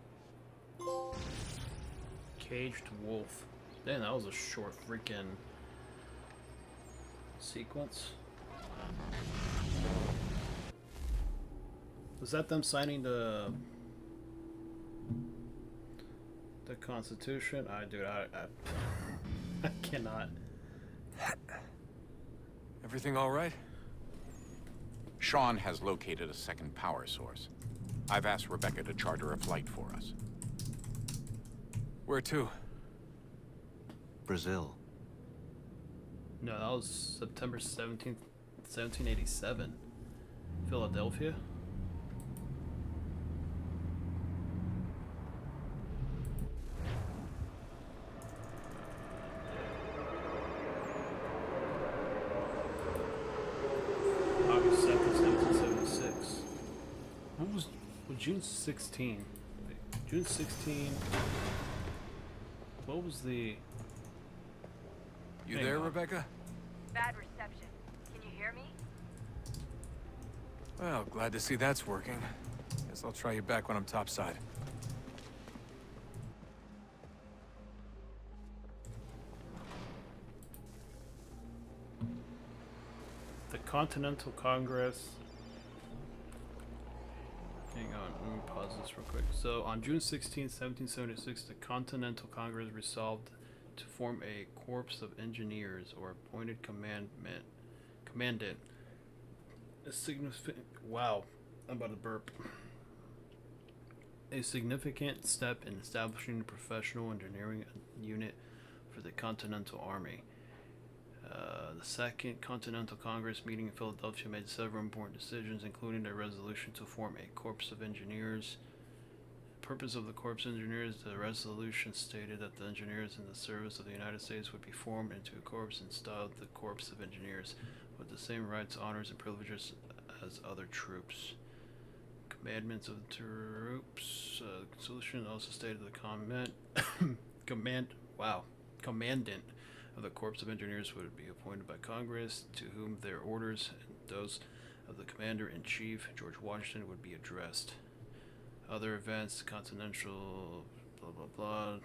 Caged Wolf. Damn, that was a short freaking sequence. Was that them signing the Constitution? Dude, I cannot. Everything all right? Sean has located a second power source. I've asked Rebecca to charter a flight for us. Where to? Brazil. No, that was September 17th, 1787. Philadelphia? August 2nd, 1776. What was June 16? Wait, June 16. What was the... You there, Rebecca? Bad reception. Can you hear me? Well, glad to see that's working. Guess I'll try you back when I'm topside. The Continental Congress. Hang on, let me pause this real quick. So, on June 16, 1776, the Continental Congress resolved to form a corps of engineers or appointed commandant. A significant I'm about to burp. A significant step in establishing a professional engineering unit for the Continental Army. The Second Continental Congress meeting in Philadelphia made several important decisions, including a resolution to form a corps of engineers. The purpose of the corps of engineers, the resolution stated that the engineers in the service of the United States would be formed into a corps and styled the Corps of Engineers, with the same rights, honors, and privileges as other troops. Commandments of the troops. The resolution also stated the commandant of the Corps of Engineers would be appointed by Congress, to whom their orders and those of the Commander-in-Chief, George Washington, would be addressed. Other events, Continental, blah blah blah,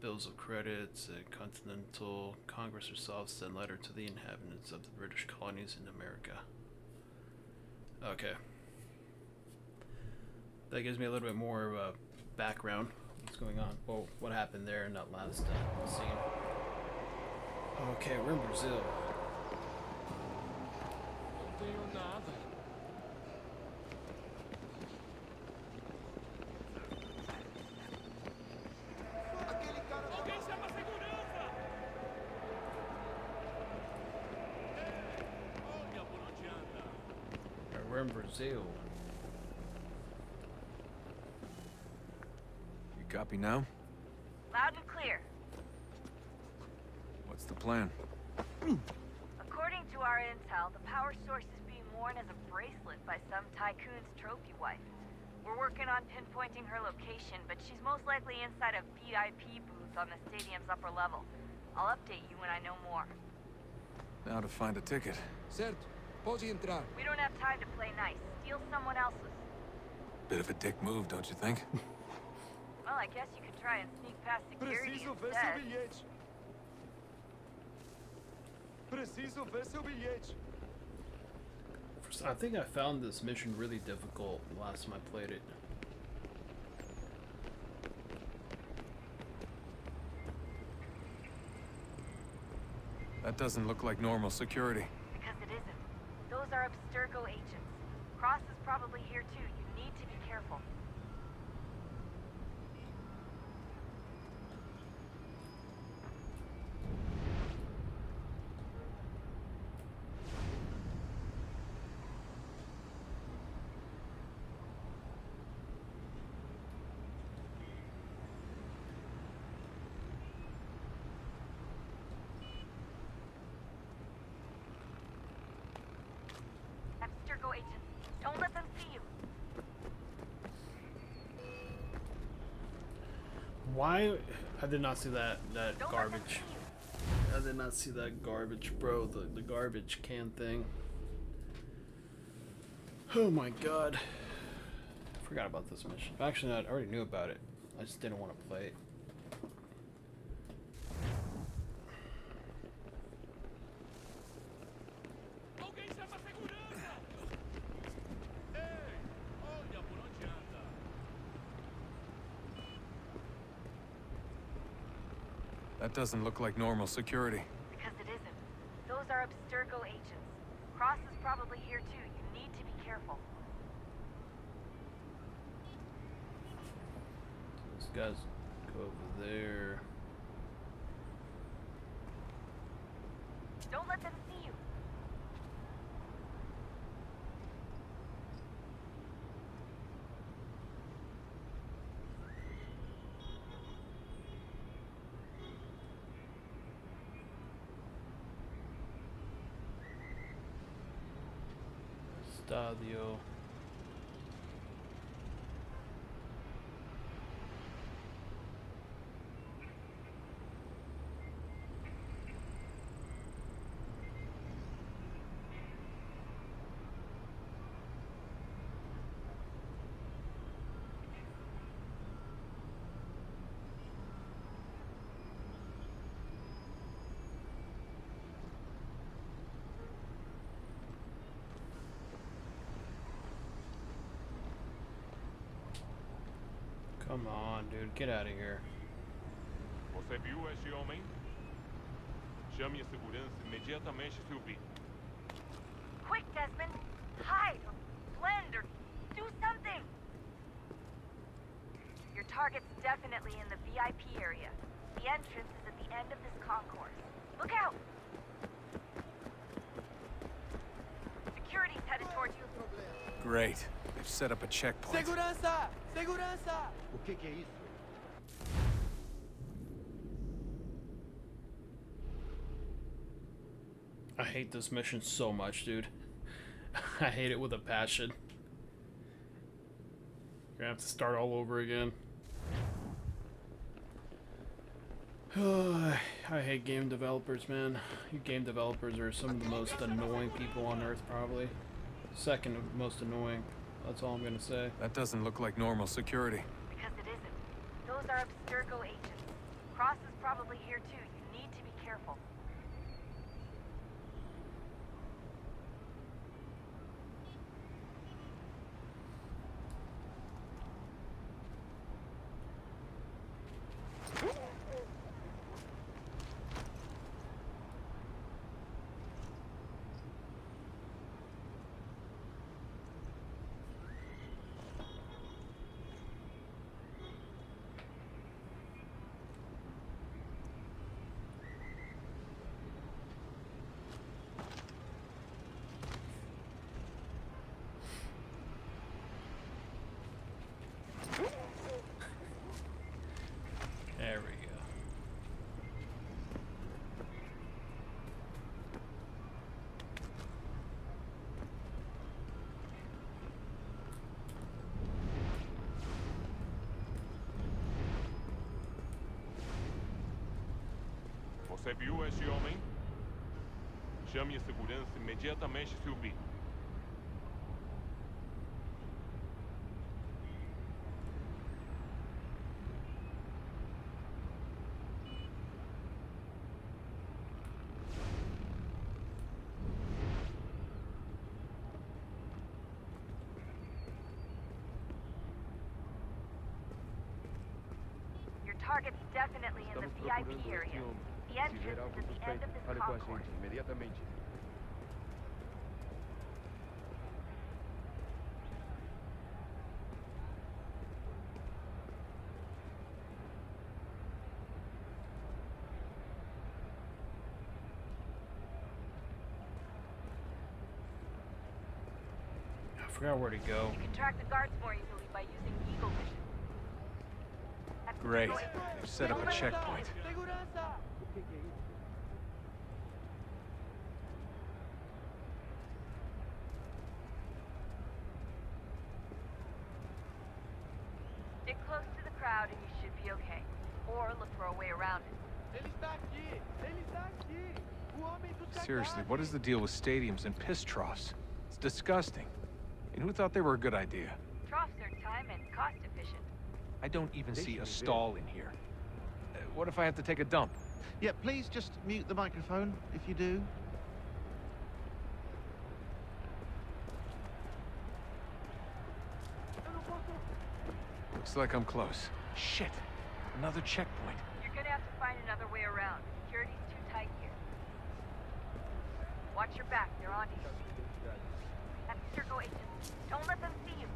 bills of credits, Continental Congress resolves to send letter to the inhabitants of the British colonies in America. Okay. That gives me a little bit more of a background. What's going on? Well, what happened there in that last scene. Okay, we're in Brazil. We're in Brazil. You copy now? Loud and clear. What's the plan? According to our intel, the power source is being worn as a bracelet by some tycoon's trophy wife. We're working on pinpointing her location, but she's most likely inside a VIP booth on the stadium's upper level. I'll update you when I know more. Now to find a ticket. Certo. Pode entrar. We don't have time to play nice. Steal someone else's. Bit of a dick move, don't you think? Well, I guess you could try and sneak past security Preciso ver seu instead. bilhete. Preciso ver seu bilhete. I think I found this mission really difficult last time I played it. That doesn't look like normal security. Because it isn't. Those are Abstergo agents. Cross is probably here too. You need to be careful. Abstergo agents. Don't let them see you. Why? I did not see that garbage. I did not see that garbage, bro. The garbage can thing. Oh my god. I forgot about this mission. Actually, I already knew about it. I just didn't want to play it. That doesn't look like normal security. Because it isn't. Those are Abstergo agents. Cross is probably here too. You need to be careful. These guys go over there. Don't let them see you. Stadio. Come on, dude, get out of here. Você viu esse homem? Chame a segurança imediatamente se o vir. Quick, Desmond! Hide or blend or do something! Your target's definitely in the VIP area. The entrance is at the end of this concourse. Look out! Security's headed towards you. Great. They've set up a checkpoint. Segurança! Segurança! O que é isso? I hate this mission so much, dude. I hate it with a passion. You're gonna have to start all over again. I hate game developers, man. You game developers are some of the most annoying people on earth, probably. Second most annoying. That's all I'm gonna say. That doesn't look like normal security. Because it isn't. Those are Abstergo agents. Cross is probably here too. You need to be careful. Você viu esse homem? Chame a segurança imediatamente se o vir. Your target's definitely in the VIP area. The entrance is at the end of this concourse. Imediatamente. I forgot where to go. You can track the guards more easily by using Eagle Vision. Great. They've set up a checkpoint. Get close to the crowd and you should be okay. Or look for a way around it. Seriously, what is the deal with stadiums and piss troughs? It's disgusting. And who thought they were a good idea? Troughs are time and cost efficient. I don't even see a stall in here. What if I have to take a dump? Yeah, please just mute the microphone if you do. Looks like I'm close. Shit! Another checkpoint. You're gonna have to find another way around. Security's too tight here. Watch your back, they're on you. That's Circle agents. Don't let them see you.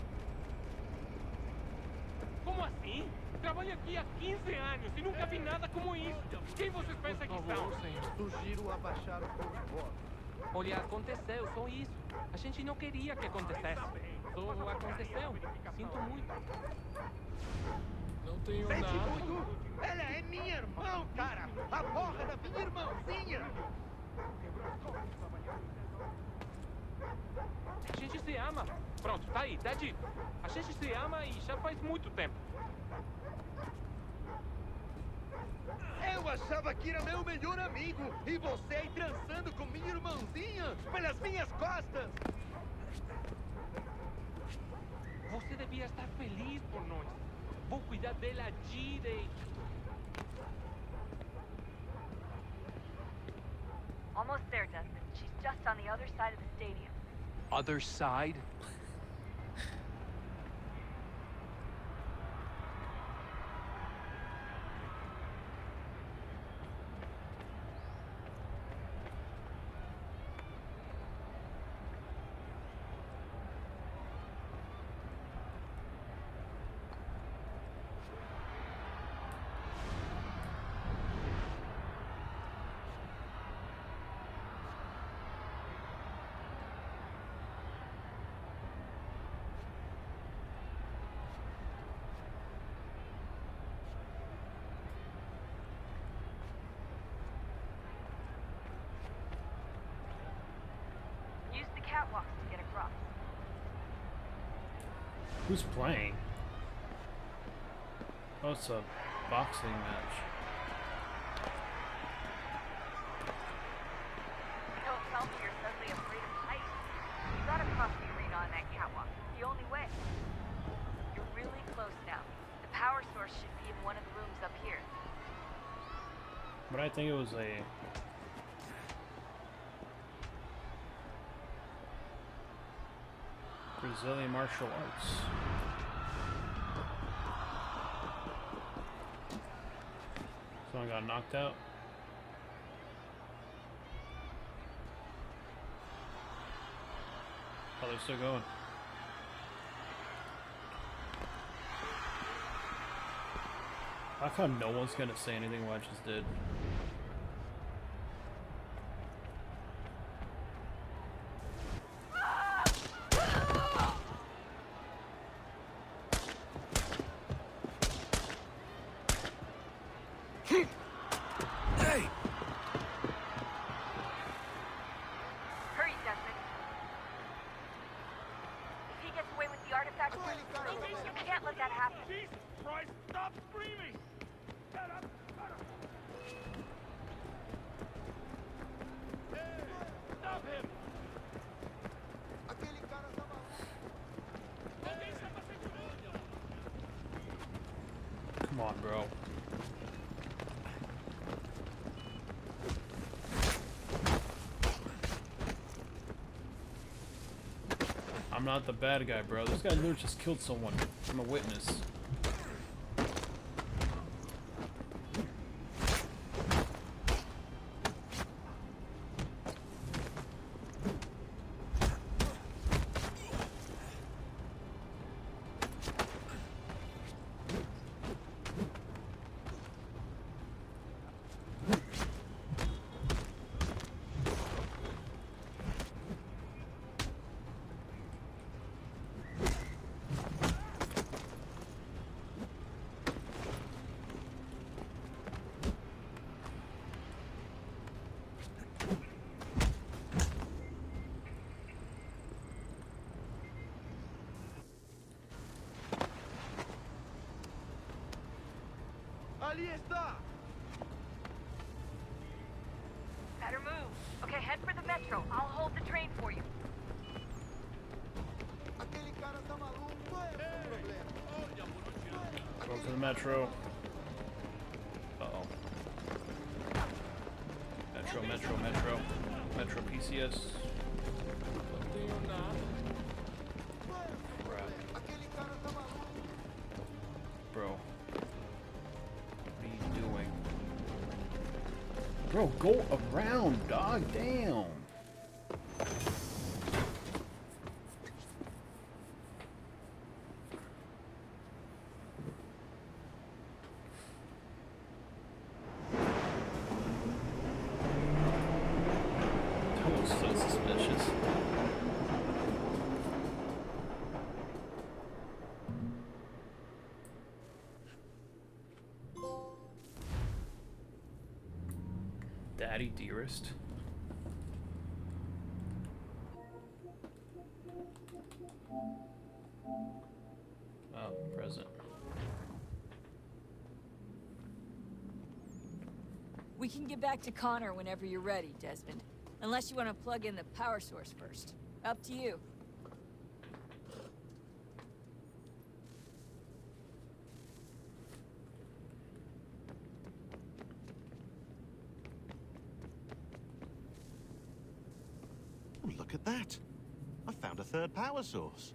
Como assim? Trabalho aqui há 15 anos e nunca vi nada como isso. Quem vocês pensam que são? Sugiro abaixar o tom de voz. Olha, aconteceu, só isso. A gente não queria que acontecesse. Só aconteceu. Sinto muito. Não tenho Sente nada. muito? Ela é minha irmã, cara! A porra da minha irmãzinha! A gente se ama. Pronto, tá aí, tá dito. A gente se ama e já faz muito tempo. Eu achava que era meu melhor amigo e você aí transando com minha irmãzinha pelas minhas costas! Você devia estar feliz por nós. Vou cuidar dela direito. Almost there, Desmond. She's just on the other side of the stadium. Other side? Use the catwalks to get across. Who's playing? Oh, it's a boxing match. Don't tell me you're suddenly afraid of heights. You gotta cross the arena on that catwalk. It's the only way. You're really close now. The power source should be in one of the rooms up here. But I think it was a... Brazilian martial arts. Someone got knocked out. Oh, they're still going. I thought no one's gonna say anything what I just did. Hurry, Desmond. If he gets away with the artifact, you can't let that happen. Jesus Christ, stop screaming! Shut up! Stop him! Come on, bro. I'm not the bad guy, bro. This guy literally just killed someone. I'm a witness. Ali está! Better move. Okay, head for the metro. I'll hold the train for you. Go for the metro. Uh-oh. Metro PCS. Crap. Bro. What are you doing? Bro, go around, dog. Damn. That was so suspicious. Daddy dearest. Oh, present. We can get back to Connor whenever you're ready, Desmond. Unless you want to plug in the power source first. Up to you. Oh, look at that. I found a third power source.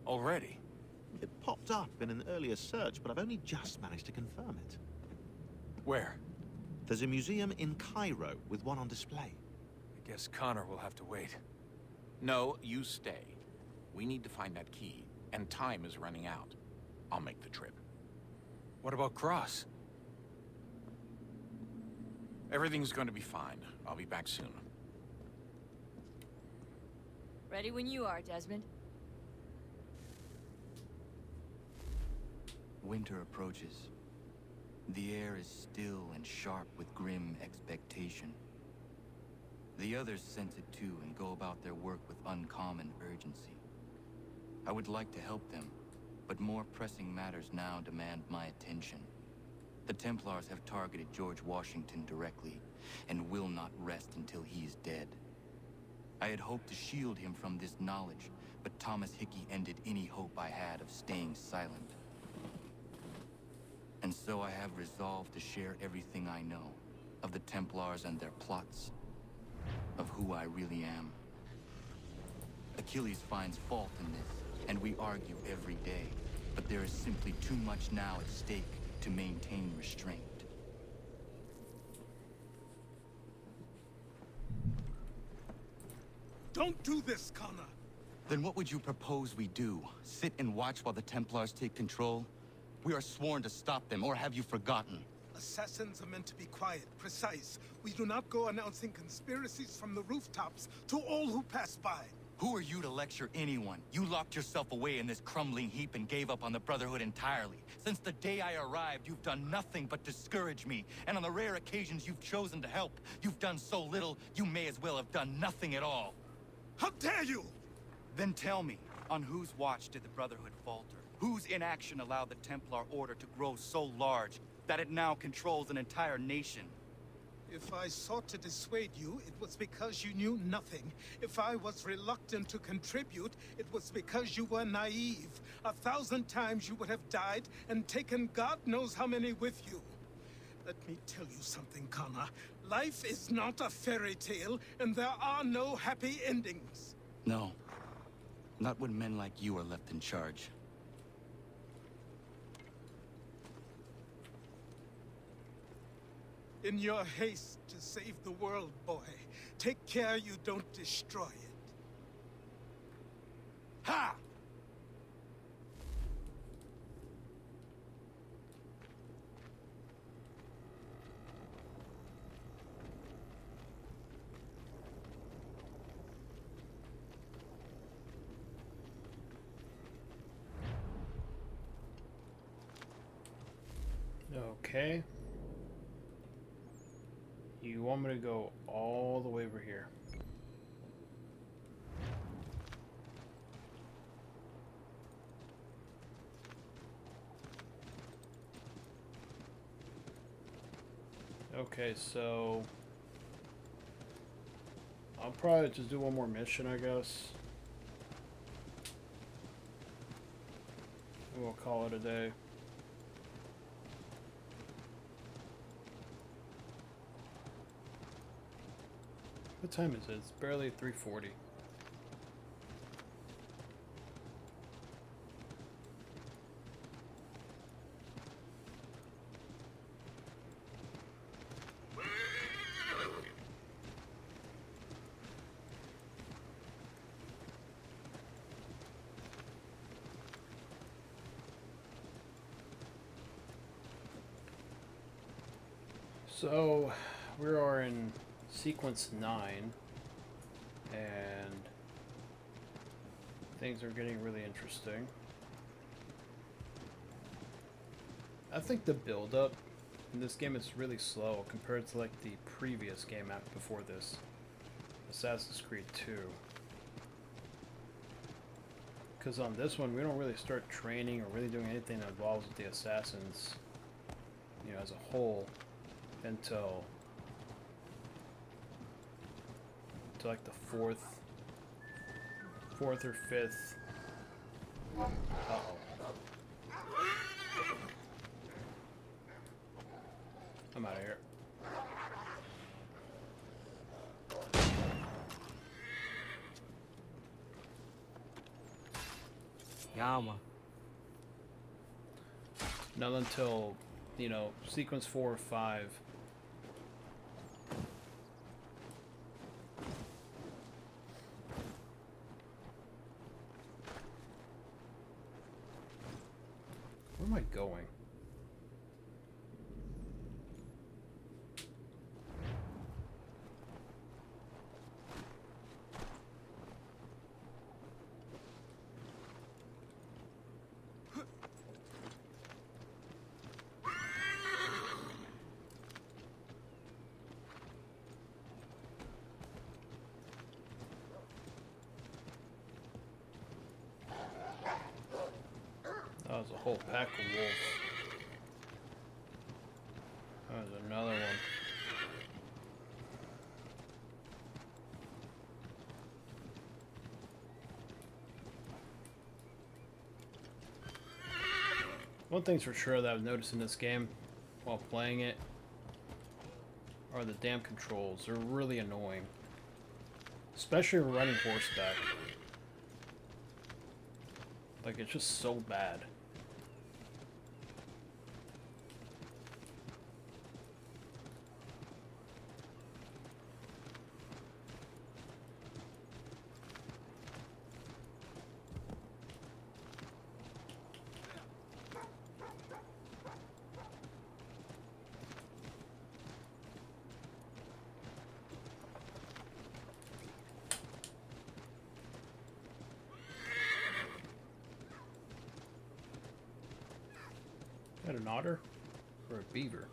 Already? It popped up in an earlier search, but I've only just managed to confirm it. Where? There's a museum in Cairo with one on display. I guess Connor will have to wait. No, you stay. We need to find that key, and time is running out. I'll make the trip. What about Cross? Everything's going to be fine. I'll be back soon. Ready when you are, Desmond. Winter approaches. The air is still and sharp with grim expectation. The others sense it too and go about their work with uncommon urgency. I would like to help them, but more pressing matters now demand my attention. The Templars have targeted George Washington directly, and will not rest until he is dead. I had hoped to shield him from this knowledge, but Thomas Hickey ended any hope I had of staying silent. And so I have resolved to share everything I know of the Templars and their plots, of who I really am. Achilles finds fault in this, and we argue every day, but there is simply too much now at stake to maintain restraint. Don't do this, Connor! Then what would you propose we do? Sit and watch while the Templars take control? We are sworn to stop them, or have you forgotten? Assassins are meant to be quiet, precise. We do not go announcing conspiracies from the rooftops to all who pass by. Who are you to lecture anyone? You locked yourself away in this crumbling heap and gave up on the Brotherhood entirely. Since the day I arrived, you've done nothing but discourage me. And on the rare occasions you've chosen to help, you've done so little, you may as well have done nothing at all. How dare you! Then tell me, on whose watch did the Brotherhood falter? Whose inaction allowed the Templar Order to grow so large that it now controls an entire nation? If I sought to dissuade you, it was because you knew nothing. If I was reluctant to contribute, it was because you were naive. 1,000 times you would have died and taken God knows how many with you. Let me tell you something, Connor. Life is not a fairy tale, and there are no happy endings. No. Not when men like you are left in charge. In your haste to save the world, boy, take care you don't destroy it. Ha! Okay. You want me to go all the way over here? Okay, so I'll probably just do one more mission, I guess. We'll call it a day. What time is it? It's barely 3:40. So, we are in sequence 9, and things are getting really interesting. I think the build-up in this game is really slow compared to like the previous game before this, Assassin's Creed 2. Because on this one, we don't really start training or really doing anything that involves with the assassins, you know, as a whole, until like the fourth or fifth. Uh-oh. I'm out of here. Yama. Not until, you know, sequence 4 or 5. Where am I going? That was a whole pack of wolves. That was another one. One thing's for sure that I've noticed in this game while playing it are the damn controls. They're really annoying. Especially when running horseback. Like, it's just so bad. Is that an otter or a beaver?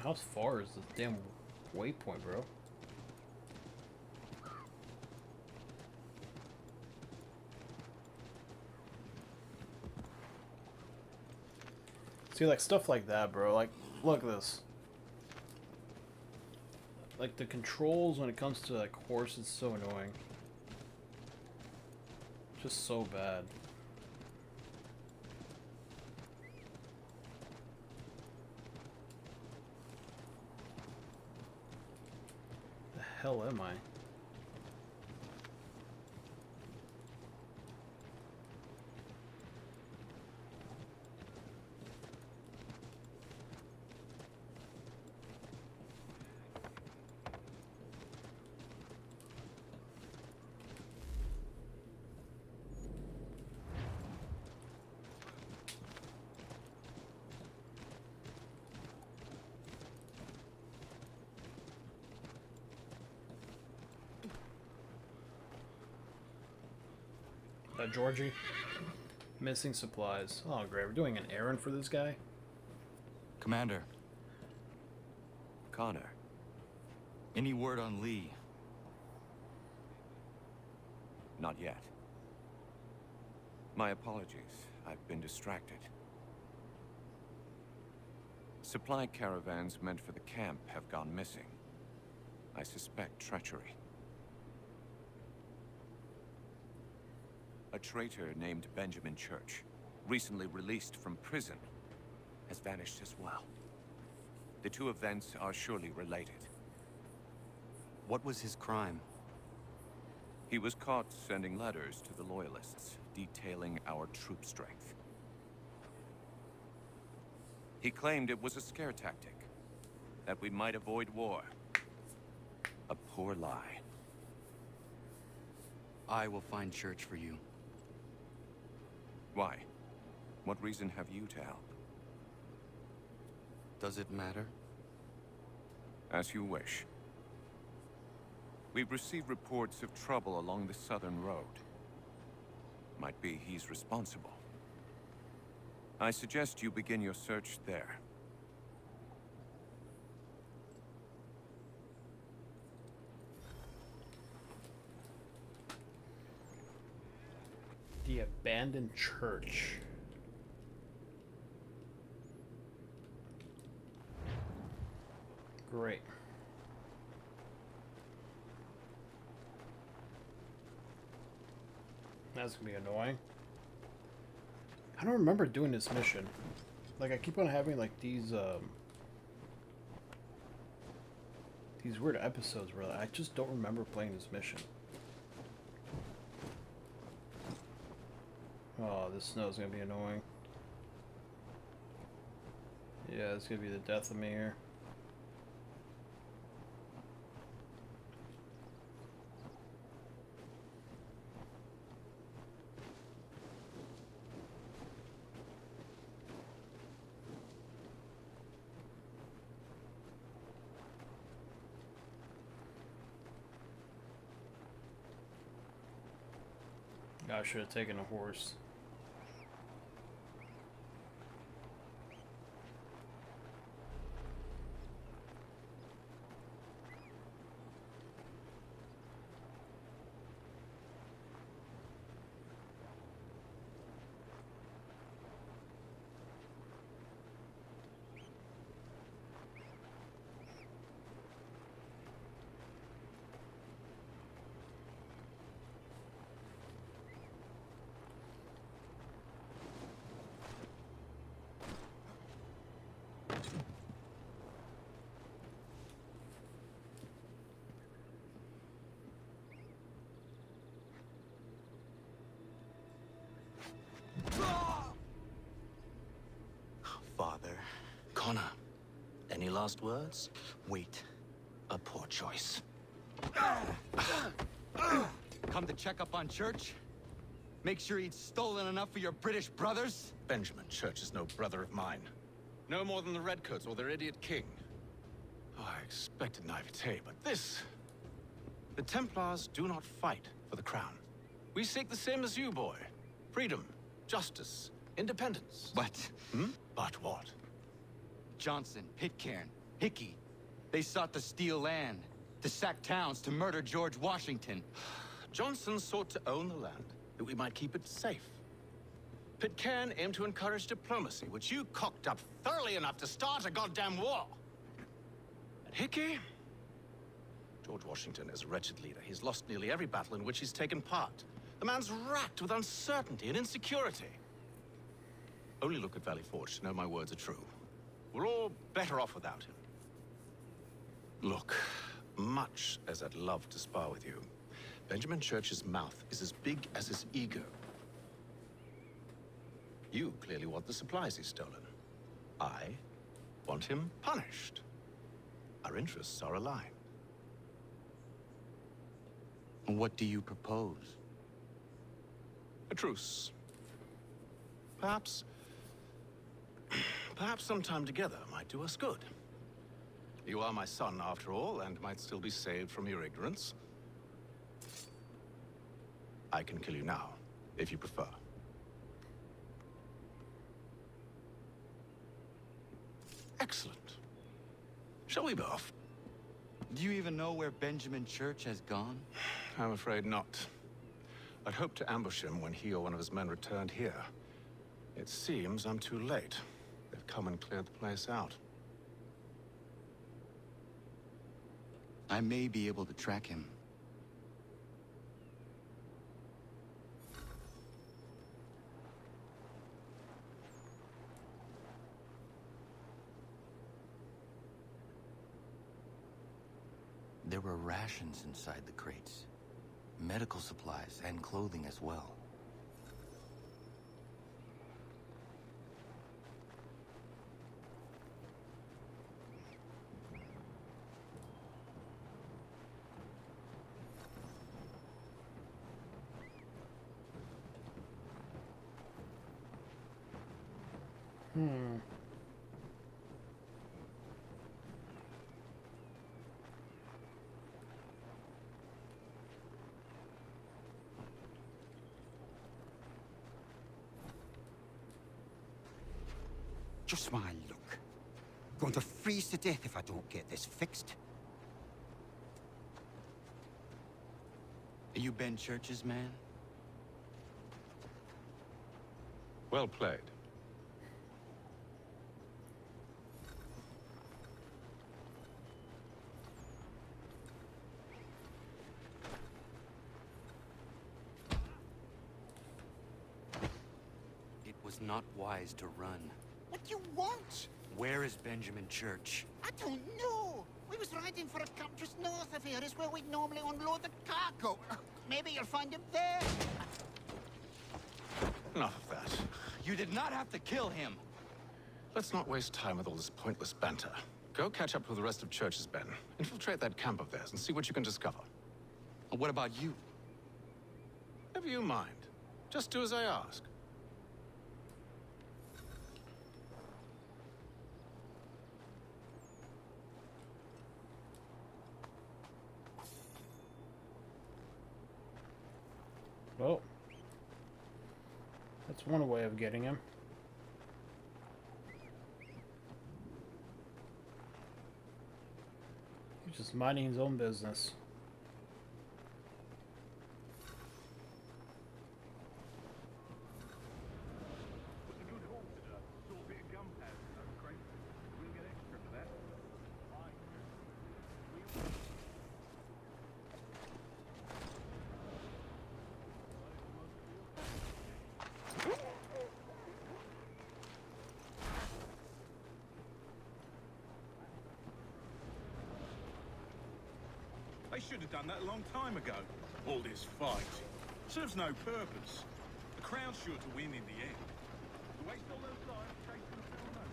How far is this damn waypoint, bro? See, like, stuff like that, bro. Like, look at this. Like, the controls when it comes to, like, horse is so annoying. Just so bad. The hell am I? Georgie? Missing supplies. Oh, great. We're doing an errand for this guy? Commander. Connor. Any word on Lee? Not yet. My apologies. I've been distracted. Supply caravans meant for the camp have gone missing. I suspect treachery. A traitor named Benjamin Church, recently released from prison, has vanished as well. The two events are surely related. What was his crime? He was caught sending letters to the Loyalists, detailing our troop strength. He claimed it was a scare tactic, that we might avoid war. A poor lie. I will find Church for you. Why? What reason have you to help? Does it matter? As you wish. We've received reports of trouble along the southern road. Might be he's responsible. I suggest you begin your search there. The abandoned church. Great. That's gonna be annoying. I don't remember doing this mission. Like, I keep on having like these weird episodes where I just don't remember playing this mission. Oh, this snow is gonna be annoying. Yeah, it's gonna be the death of me here. I should have taken a horse. Father. Connor, any last words? Wait. A poor choice. Come to check up on Church? Make sure he'd stolen enough for your British brothers? Benjamin Church is no brother of mine. No more than the Redcoats or their idiot king. Oh, I expected naivete, but this... The Templars do not fight for the crown. We seek the same as you, boy. Freedom, justice, independence. But... But what? Johnson, Pitcairn, Hickey. They sought to steal land, to sack towns, to murder George Washington. Johnson sought to own the land, that we might keep it safe. Pitcairn aimed to encourage diplomacy, which you cocked up thoroughly enough to start a goddamn war. And Hickey? George Washington is a wretched leader. He's lost nearly every battle in which he's taken part. The man's racked with uncertainty and insecurity. Only look at Valley Forge to know my words are true. We're all better off without him. Look, much as I'd love to spar with you, Benjamin Church's mouth is as big as his ego. You clearly want the supplies he's stolen. I want him punished. Our interests are aligned. What do you propose? A truce. Perhaps some time together might do us good. You are my son, after all, and might still be saved from your ignorance. I can kill you now, if you prefer. Excellent. Shall we be off? Do you even know where Benjamin Church has gone? I'm afraid not. I'd hoped to ambush him when he or one of his men returned here. It seems I'm too late. They've come and cleared the place out. I may be able to track him. There were rations inside the crates. Medical supplies and clothing as well. Just my luck. Going to freeze to death if I don't get this fixed. Are you Ben Church's man? Well played. It was not wise to run. What do you want? Where is Benjamin Church? I don't know. We was riding for a camp just north of here. Is where we'd normally unload the cargo. Maybe you'll find him there. Enough of that. You did not have to kill him. Let's not waste time with all this pointless banter. Go catch up with the rest of Church's men. Infiltrate that camp of theirs and see what you can discover. What about you? Never you mind. Just do as I ask. Well, that's one way of getting him. He's just minding his own business. They should have done that a long time ago. All this fight serves no purpose. The Crown's sure to win in the end. To waste all those lives chasing a film note.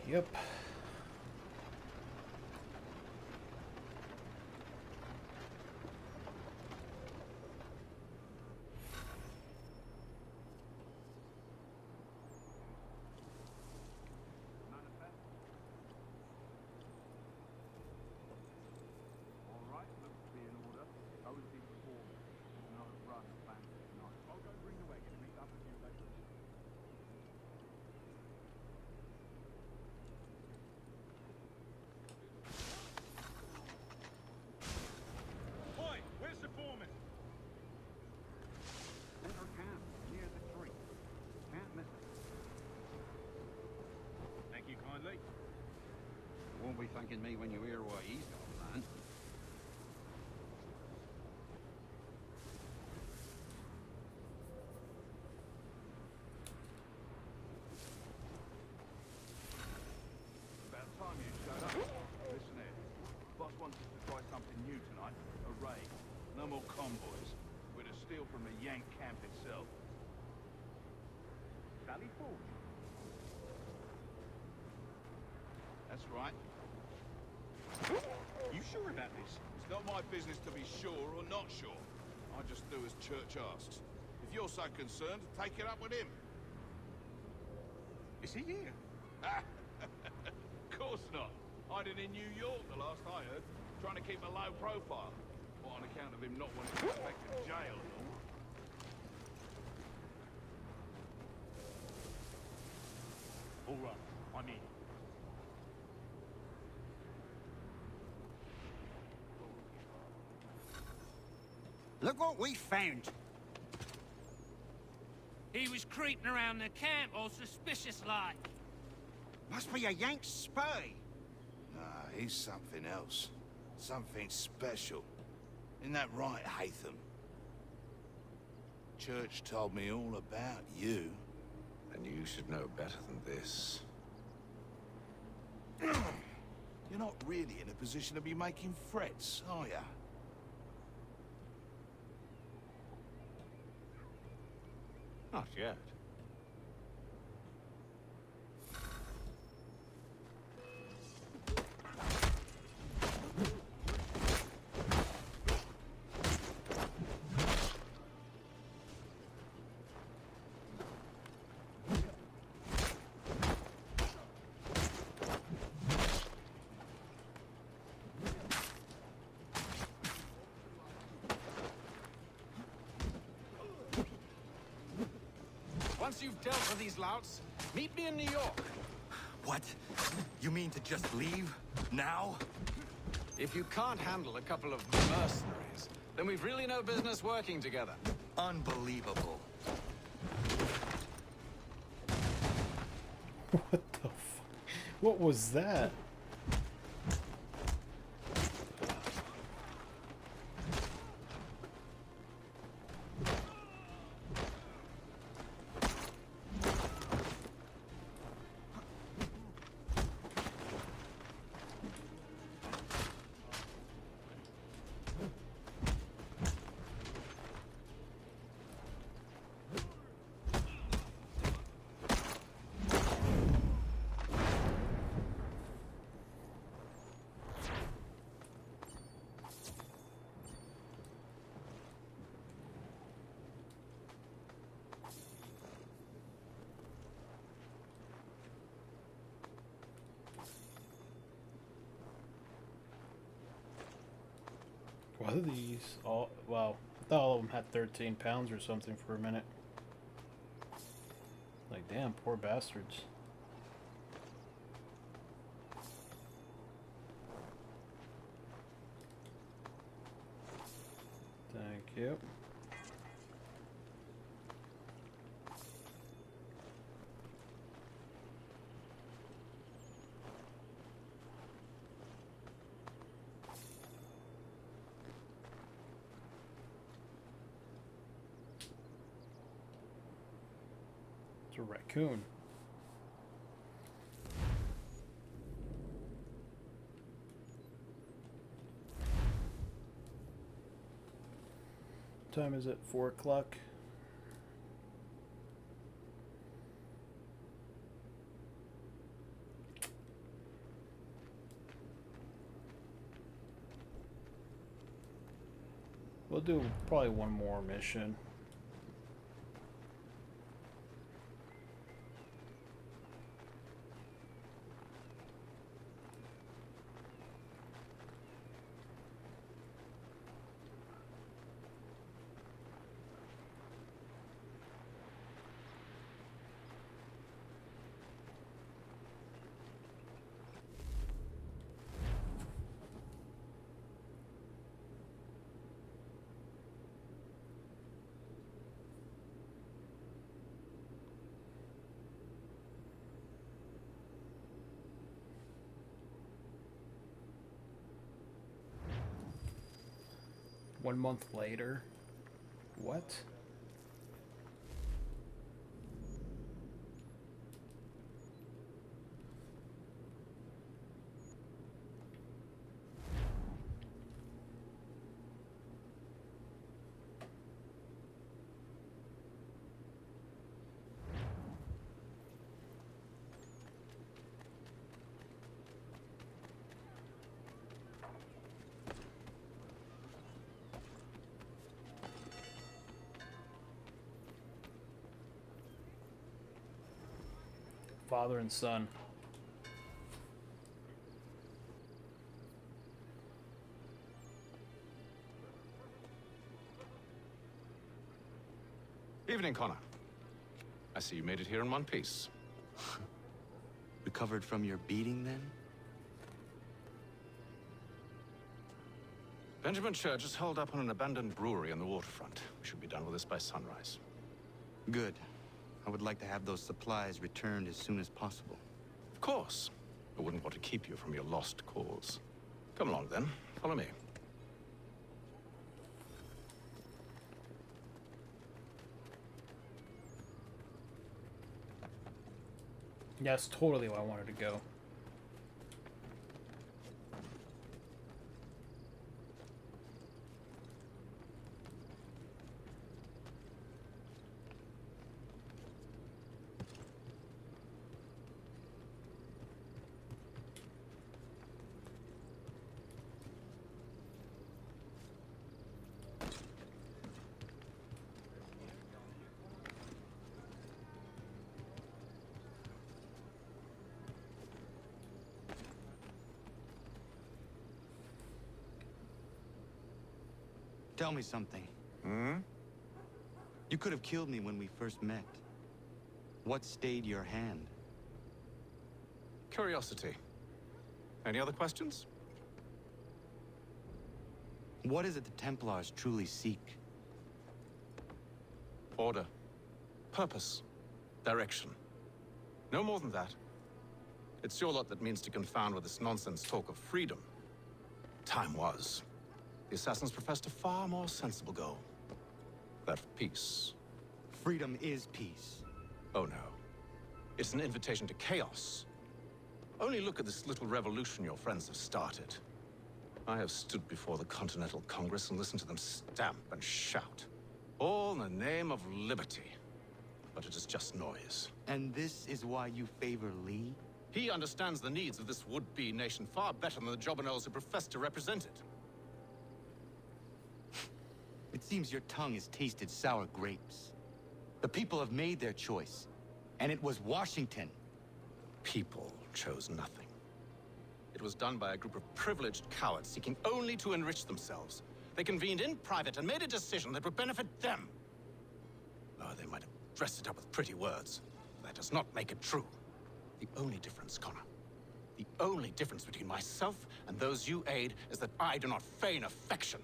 Yep. be thanking me when you hear what he's got planned. About time you showed up. Listen here. Boss wants us to try something new tonight. A raid. No more convoys. We're to steal from the Yank camp itself. Valley Forge? That's right. You sure about this? It's not my business to be sure or not sure. I just do as Church asks. If you're so concerned, take it up with him. Is he here? Of course not. Hiding in New York, the last I heard. Trying to keep a low profile. Well, on account of him not wanting to go back to jail and all. All right, I'm in. Look what we found. He was creeping around the camp all suspicious like. Must be a Yank spy. Nah, he's something else. Something special. Isn't that right, Hatham? Church told me all about you. And you should know better than this. You're not really in a position to be making threats, are ya? Not yet. Once you've dealt with these louts, meet me in New York. What? You mean to just leave? Now? If you can't handle a couple of mercenaries, then we've really no business working together. Unbelievable. What the f... What was that? What are these? All, wow. I thought all of them had 13 pounds or something for a minute. Like, damn, poor bastards. Thank you. It's a raccoon. What time is it? 4 o'clock. We'll do probably one more mission. 1 month later? What? Father and son. Evening, Connor. I see you made it here in one piece. Recovered from your beating, then? Benjamin Church is holed up on an abandoned brewery on the waterfront. We should be done with this by sunrise. Good. I would like to have those supplies returned as soon as possible. Of course. I wouldn't want to keep you from your lost cause. Come along, then. Follow me. Yeah, that's totally where I wanted to go. Tell me something. Hmm? You could have killed me when we first met. What stayed your hand? Curiosity. Any other questions? What is it the Templars truly seek? Order. Purpose. Direction. No more than that. It's your lot that means to confound with this nonsense talk of freedom. Time was. The assassins professed a far more sensible goal. That of peace. Freedom is peace. Oh no. It's an invitation to chaos. Only look at this little revolution your friends have started. I have stood before the Continental Congress and listened to them stamp and shout. All in the name of liberty. But it is just noise. And this is why you favor Lee? He understands the needs of this would-be nation far better than the jobberknolls who profess to represent it. It seems your tongue has tasted sour grapes. The people have made their choice, and it was Washington. People chose nothing. It was done by a group of privileged cowards seeking only to enrich themselves. They convened in private and made a decision that would benefit them. Oh, they might have dressed it up with pretty words. That does not make it true. The only difference, Connor, the only difference between myself and those you aid is that I do not feign affection.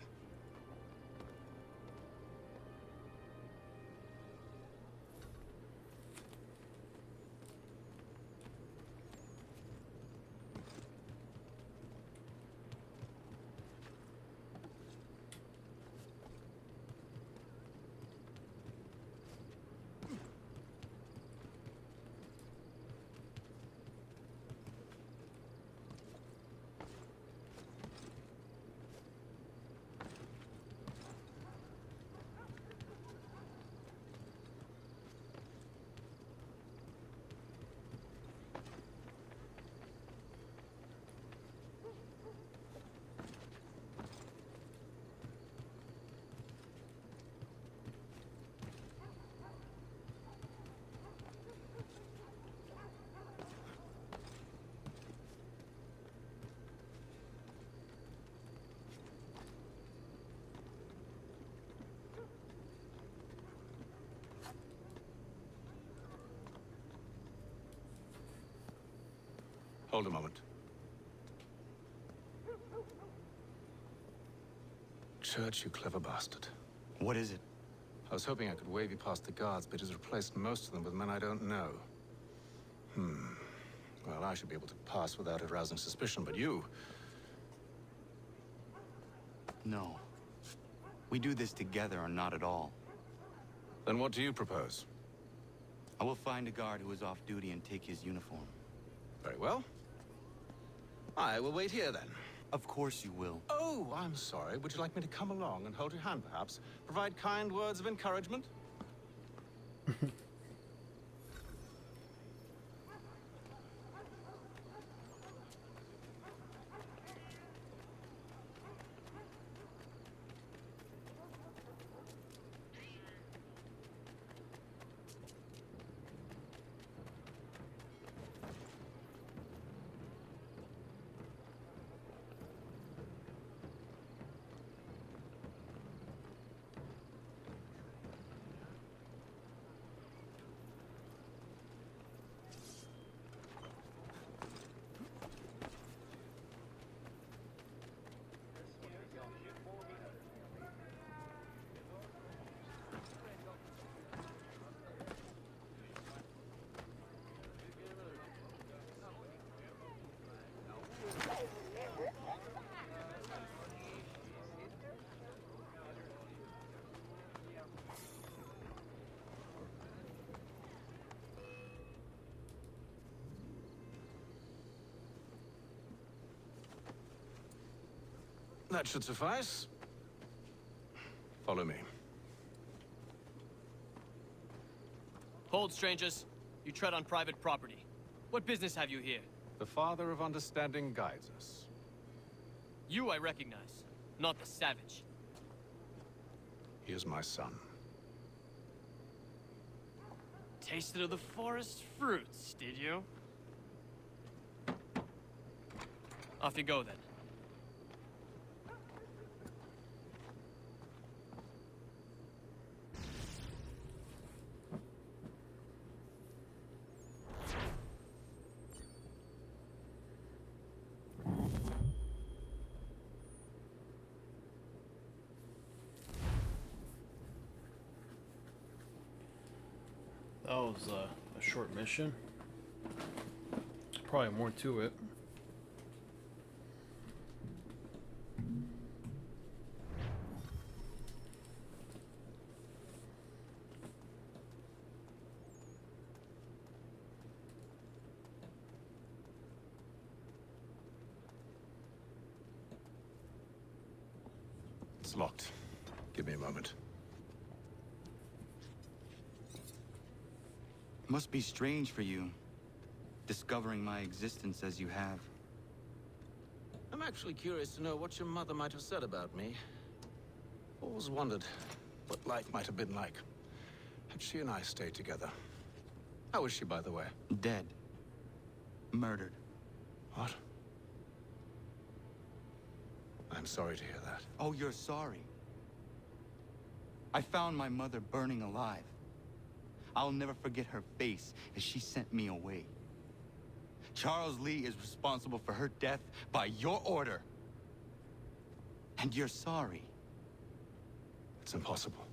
Hold a moment. Church, you clever bastard. What is it? I was hoping I could wave you past the guards, but he's replaced most of them with men I don't know. Well, I should be able to pass without arousing suspicion, but you... No. We do this together or not at all. Then what do you propose? I will find a guard who is off duty and take his uniform. Very well. I will wait here then. Of course you will. Oh, I'm sorry. Would you like me to come along and hold your hand, perhaps? Provide kind words of encouragement? That should suffice. Follow me. Hold, strangers. You tread on private property. What business have you here? The Father of Understanding guides us. You I recognize, not the savage. He is my son. Tasted of the forest fruits, did you? Off you go, then. That was a short mission. Probably more to it. It's locked. Give me a moment. Must be strange for you, discovering my existence as you have. I'm actually curious to know what your mother might have said about me. Always wondered what life might have been like had she and I stayed together. How is she, by the way? Dead. Murdered. What? I'm sorry to hear that. Oh, you're sorry. I found my mother burning alive. I'll never forget her face as she sent me away. Charles Lee is responsible for her death by your order. And you're sorry. It's impossible.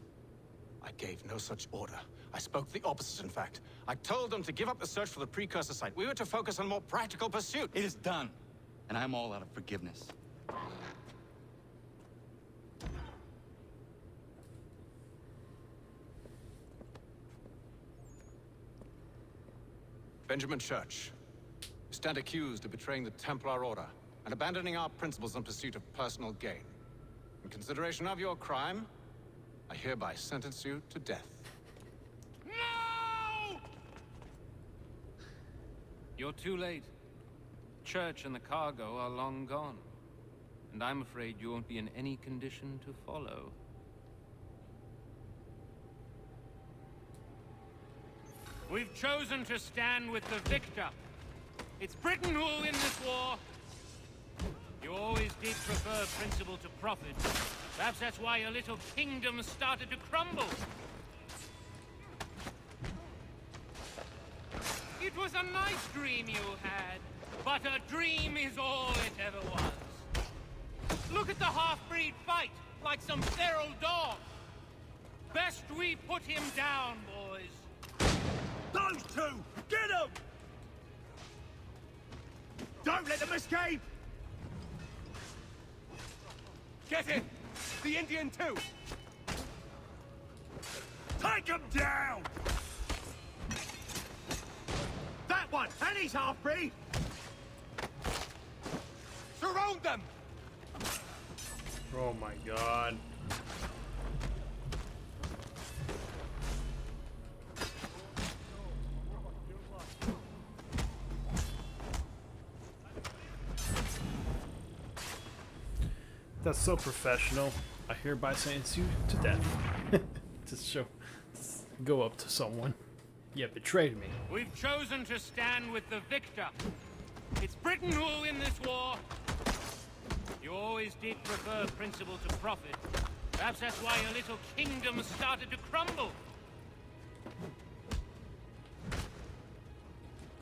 I gave no such order. I spoke the opposite, in fact. I told them to give up the search for the precursor site. We were to focus on more practical pursuit. It is done, and I'm all out of forgiveness. Benjamin Church, you stand accused of betraying the Templar Order and abandoning our principles in pursuit of personal gain. In consideration of your crime, I hereby sentence you to death. No! You're too late. Church and the cargo are long gone. And I'm afraid you won't be in any condition to follow. We've chosen to stand with the victor. It's Britain who will win this war. You always did prefer principle to profit. Perhaps that's why your little kingdom started to crumble. It was a nice dream you had, but a dream is all it ever was. Look at the half-breed fight, like some feral dog. Best we put him down, boys. Those two! Get them! Don't let them escape! Get in! The Indian too! Take him down! That one! And he's half-breed! Surround them! Oh my god. That's so professional. I hereby sentence you to death. Go up to someone. You betrayed me. We've chosen to stand with the victor. It's Britain who will win this war. You always did prefer principle to profit. Perhaps that's why your little kingdom started to crumble.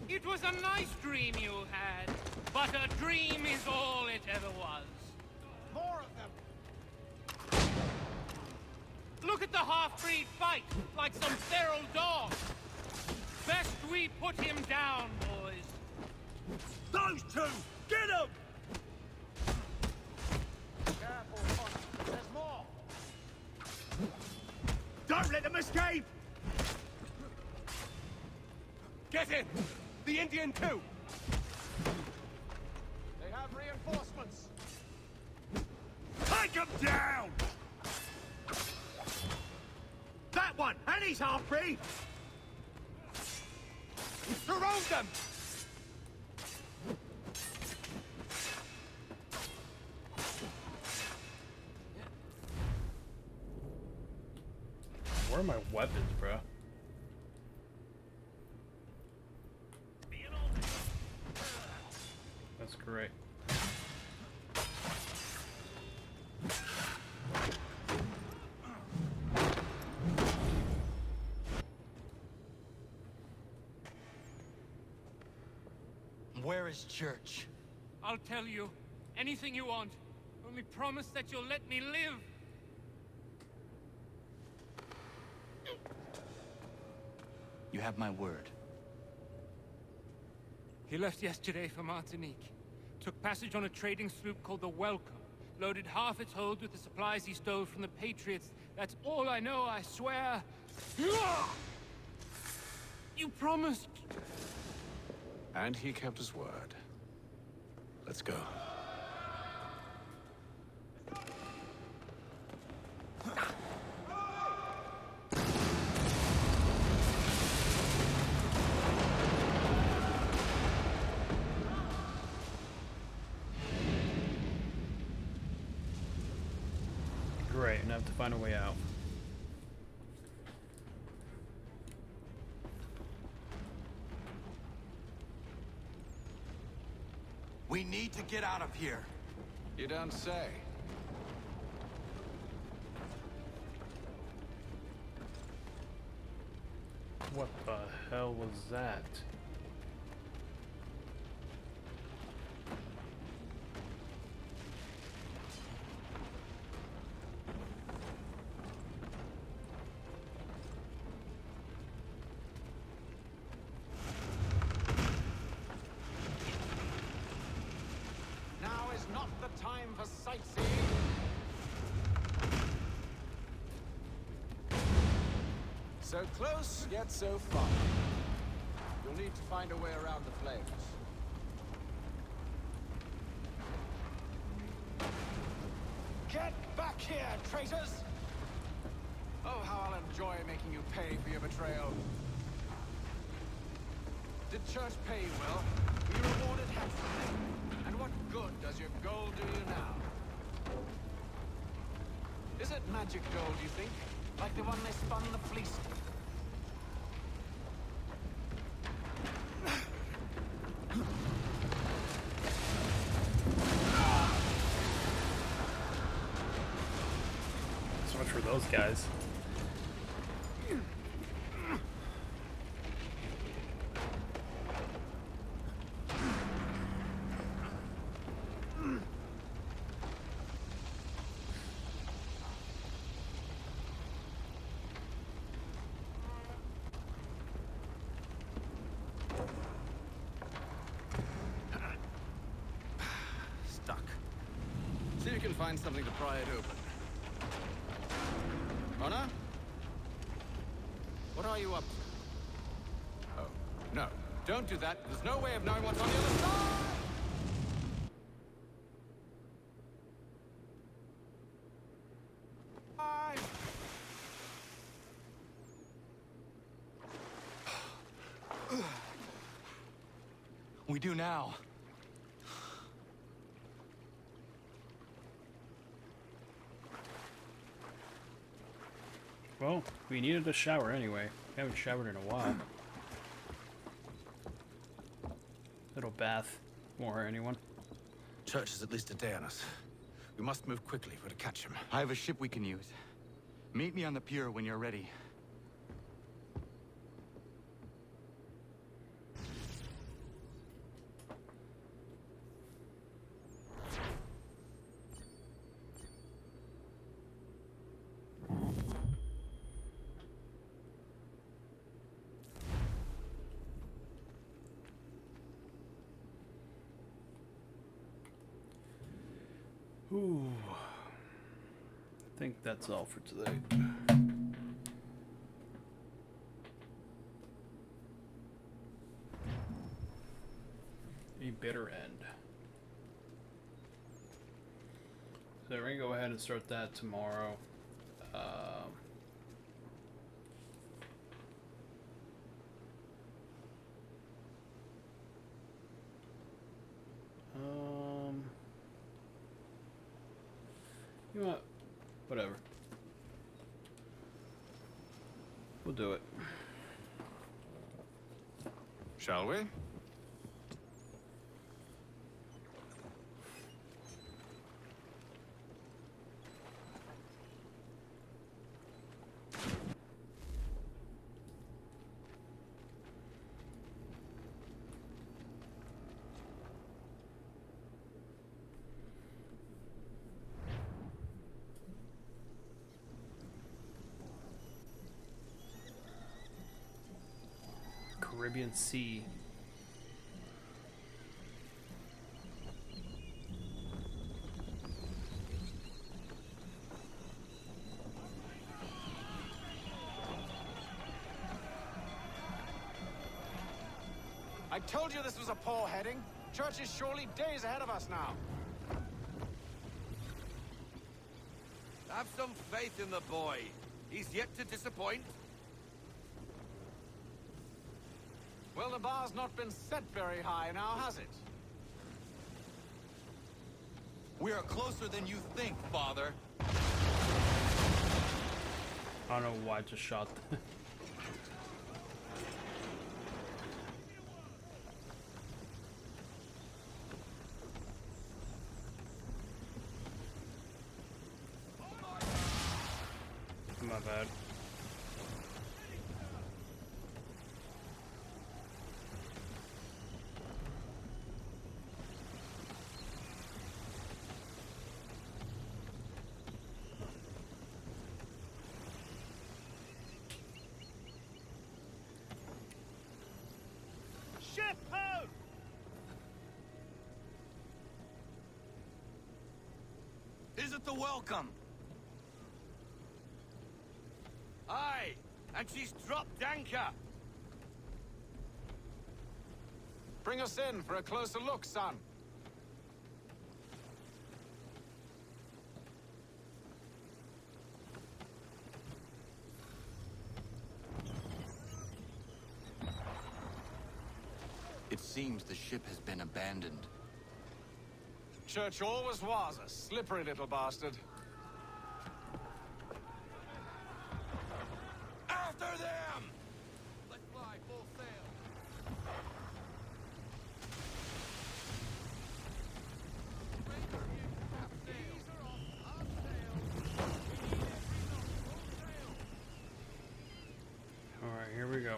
It was a nice dream you had, but a dream is all it ever was. More of them! Look at the half-breed fight, like some feral dog. Best we put him down, boys. Those two! Get them! Careful, Connor. There's more! Don't let them escape! Get in! The Indian too! They have reinforcements! Take him down! That one! And he's half-breed! Surround them! Where are my weapons, bro? That's great. Where is Church? I'll tell you. Anything you want. Only promise that you'll let me live. You have my word. He left yesterday for Martinique. Took passage on a trading sloop called the Welcome. Loaded half its hold with the supplies he stole from the Patriots. That's all I know, I swear. You promised. And he kept his word. Let's go. Great, and I have to find a way out. We need to get out of here. You don't say. What the hell was that? Now is not the time for sightseeing. So close, yet so far. You'll need to find a way around the flames. Get back here, traitors! Oh, how I'll enjoy making you pay for your betrayal. Did Church pay you well? Were you rewarded handsomely? And what good does your gold do you now? Is it magic gold, you think? Like the one they spun the fleece? So much for those guys. Stuck. See if you can find something to pry it open. Connor? are you up to? Oh, no. Don't do that. There's no way of knowing what's on the other side! We do now. Well, we needed a shower anyway. We haven't showered in a while. Little bath won't hurt anyone. Church is at least a day on us. We must move quickly if we're to catch him. I have a ship we can use. Meet me on the pier when you're ready. Ooh. I think that's all for today. A bitter end. So we're gonna go ahead and start that tomorrow. You know what? Whatever. We'll do it. Shall we? Caribbean Sea. I told you this was a poor heading. Church is surely days ahead of us now. Have some faith in the boy. He's yet to disappoint. Well, the bar's not been set very high now, has it? We are closer than you think, Father. I don't know why I just shot. My bad. Ship out! Is it the welcome? Aye, and she's dropped anchor. Bring us in for a closer look, son. It seems the ship has been abandoned. Church always was a slippery little bastard. After them! Let's fly full sail. Alright, here we go.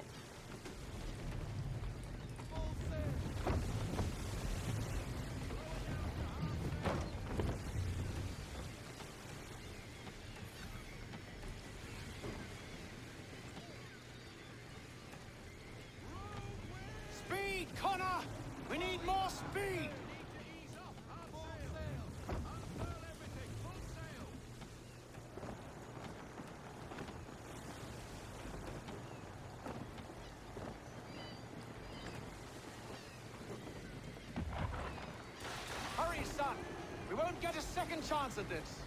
Speed, Connor! We need more speed! don't get a second chance at this.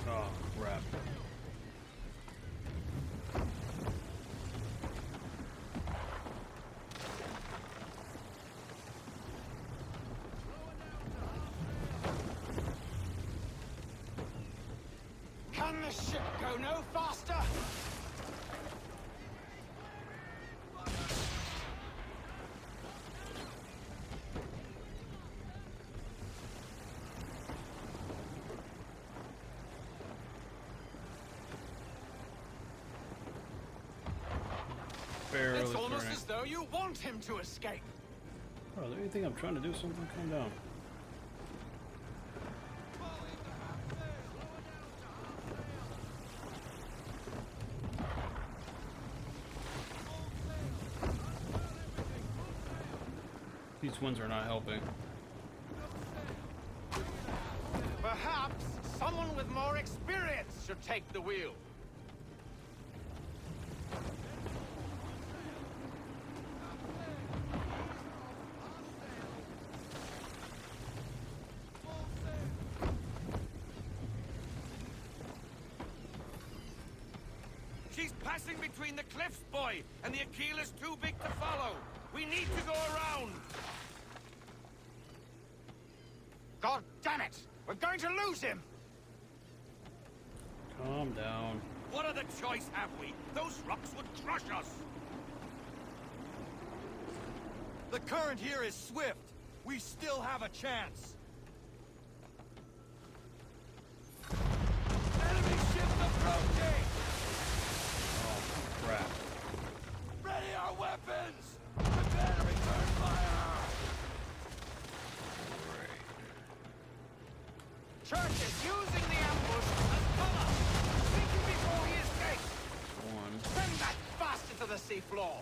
Oh, crap. Can the ship go no faster? Barely It's almost turning. as though you want him to escape. Oh, do you think I'm trying to do something? Calm down. These winds are not helping. Perhaps someone with more experience should take the wheel. She's passing between the cliffs, boy, and the Aquila's too big to follow. We need to go around. God damn it! We're going to lose him! Calm down. What other choice have we? Those rocks would crush us. The current here is swift. We still have a chance. Enemy ship approaching! Oh, crap. Ready our weapons! Prepare to return fire! Church is using the ambush as cover! Sink him before he escapes! Send that bastard to the seafloor!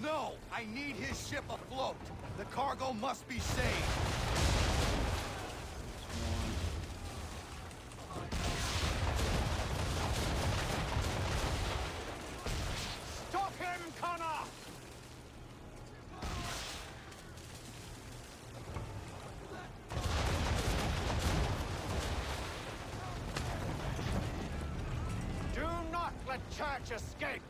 No! I need his ship afloat. The cargo must be saved. Stop him, Connor! Do not let Church escape!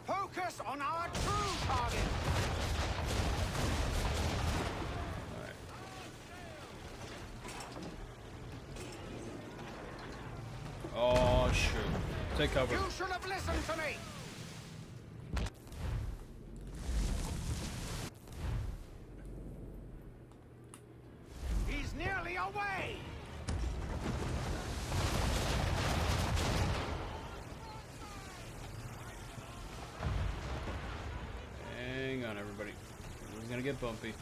Focus on our true target! Oh, shoot. Take cover. You should have listened to me! He's nearly away! Hang on, everybody. It's gonna get bumpy.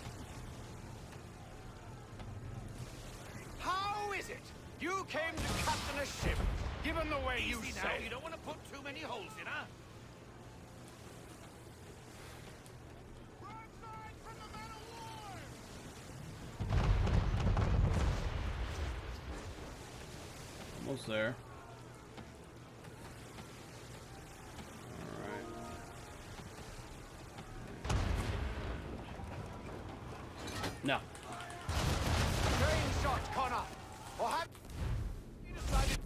How is it you came to captain a ship, given the way you Easy now, say? you don't want to put too many holes in her. Almost there. Alright. No. Train shot, Connor! Or have you decided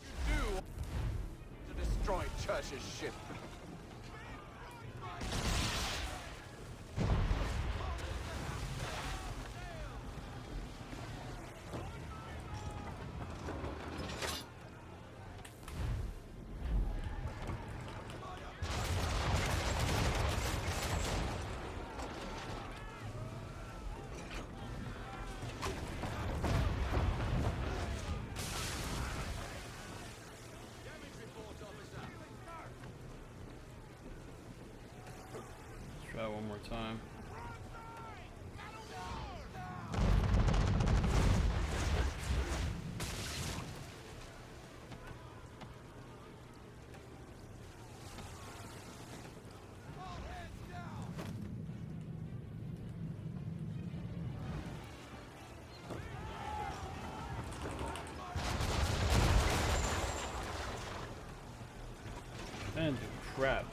you do to destroy Church's ship? Try one more time. And crap.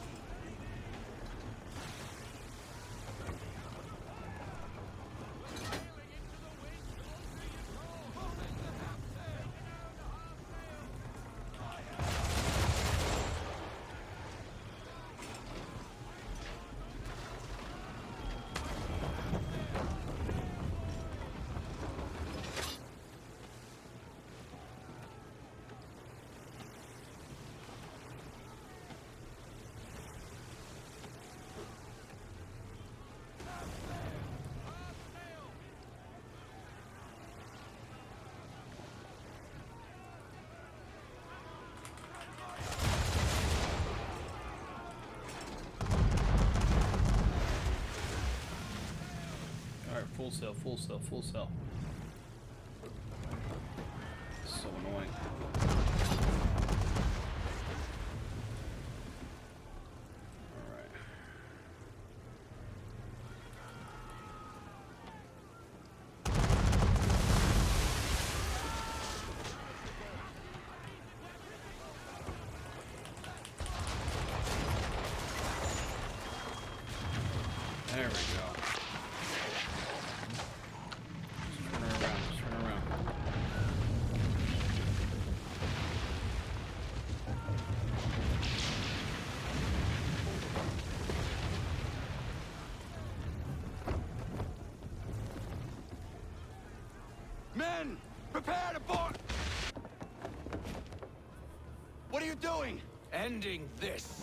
Alright, full sail, full sail, full sail. So annoying. Alright. There we go. Men, prepare to board! What are you doing? Ending this.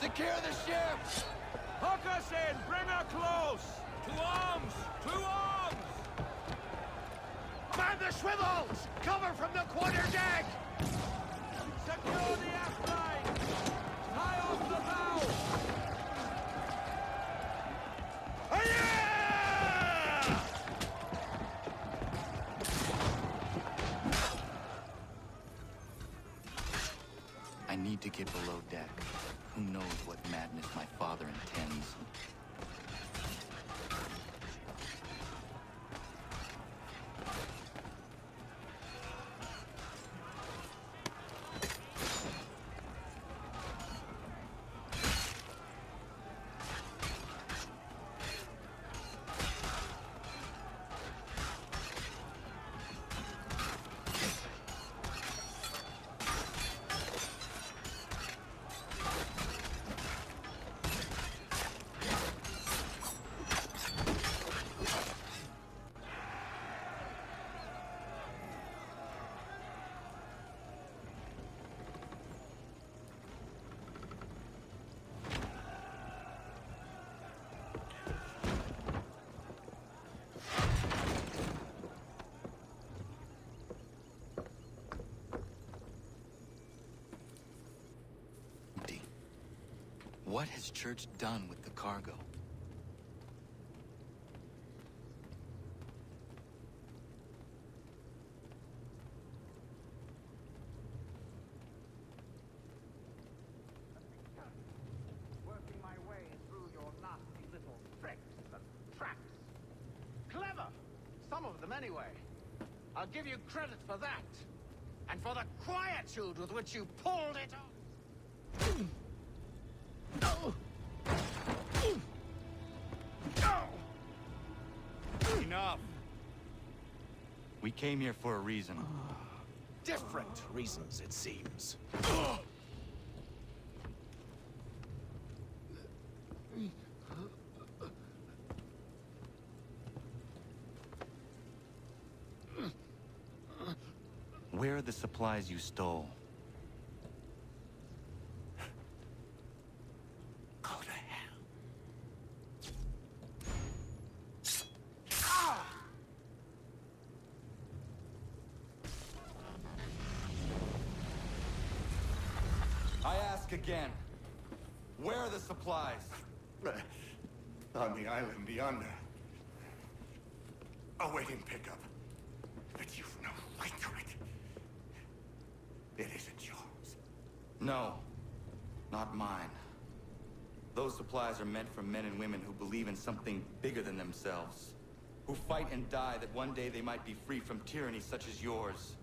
Secure the ship! Hook us in! Bring her close! To arms! To arms! Man the swivels! Cover from the quarterdeck! Secure the aft line! Tie off the bow! I need to get below deck. Who knows what madness my father intends? What has Church done with the cargo? Working my way through your nasty little tricks and traps. Clever! Some of them anyway. I'll give you credit for that. And for the quietude with which you pulled it off. Enough. We came here for a reason. Different reasons, it seems. Where are the supplies you stole? Go to hell. I ask again. Where are the supplies? On the island yonder. Awaiting pickup. But you've no right to it. It isn't yours. No, not mine. Those supplies are meant for men and women who believe in something bigger than themselves. Who fight and die that one day they might be free from tyranny such as yours.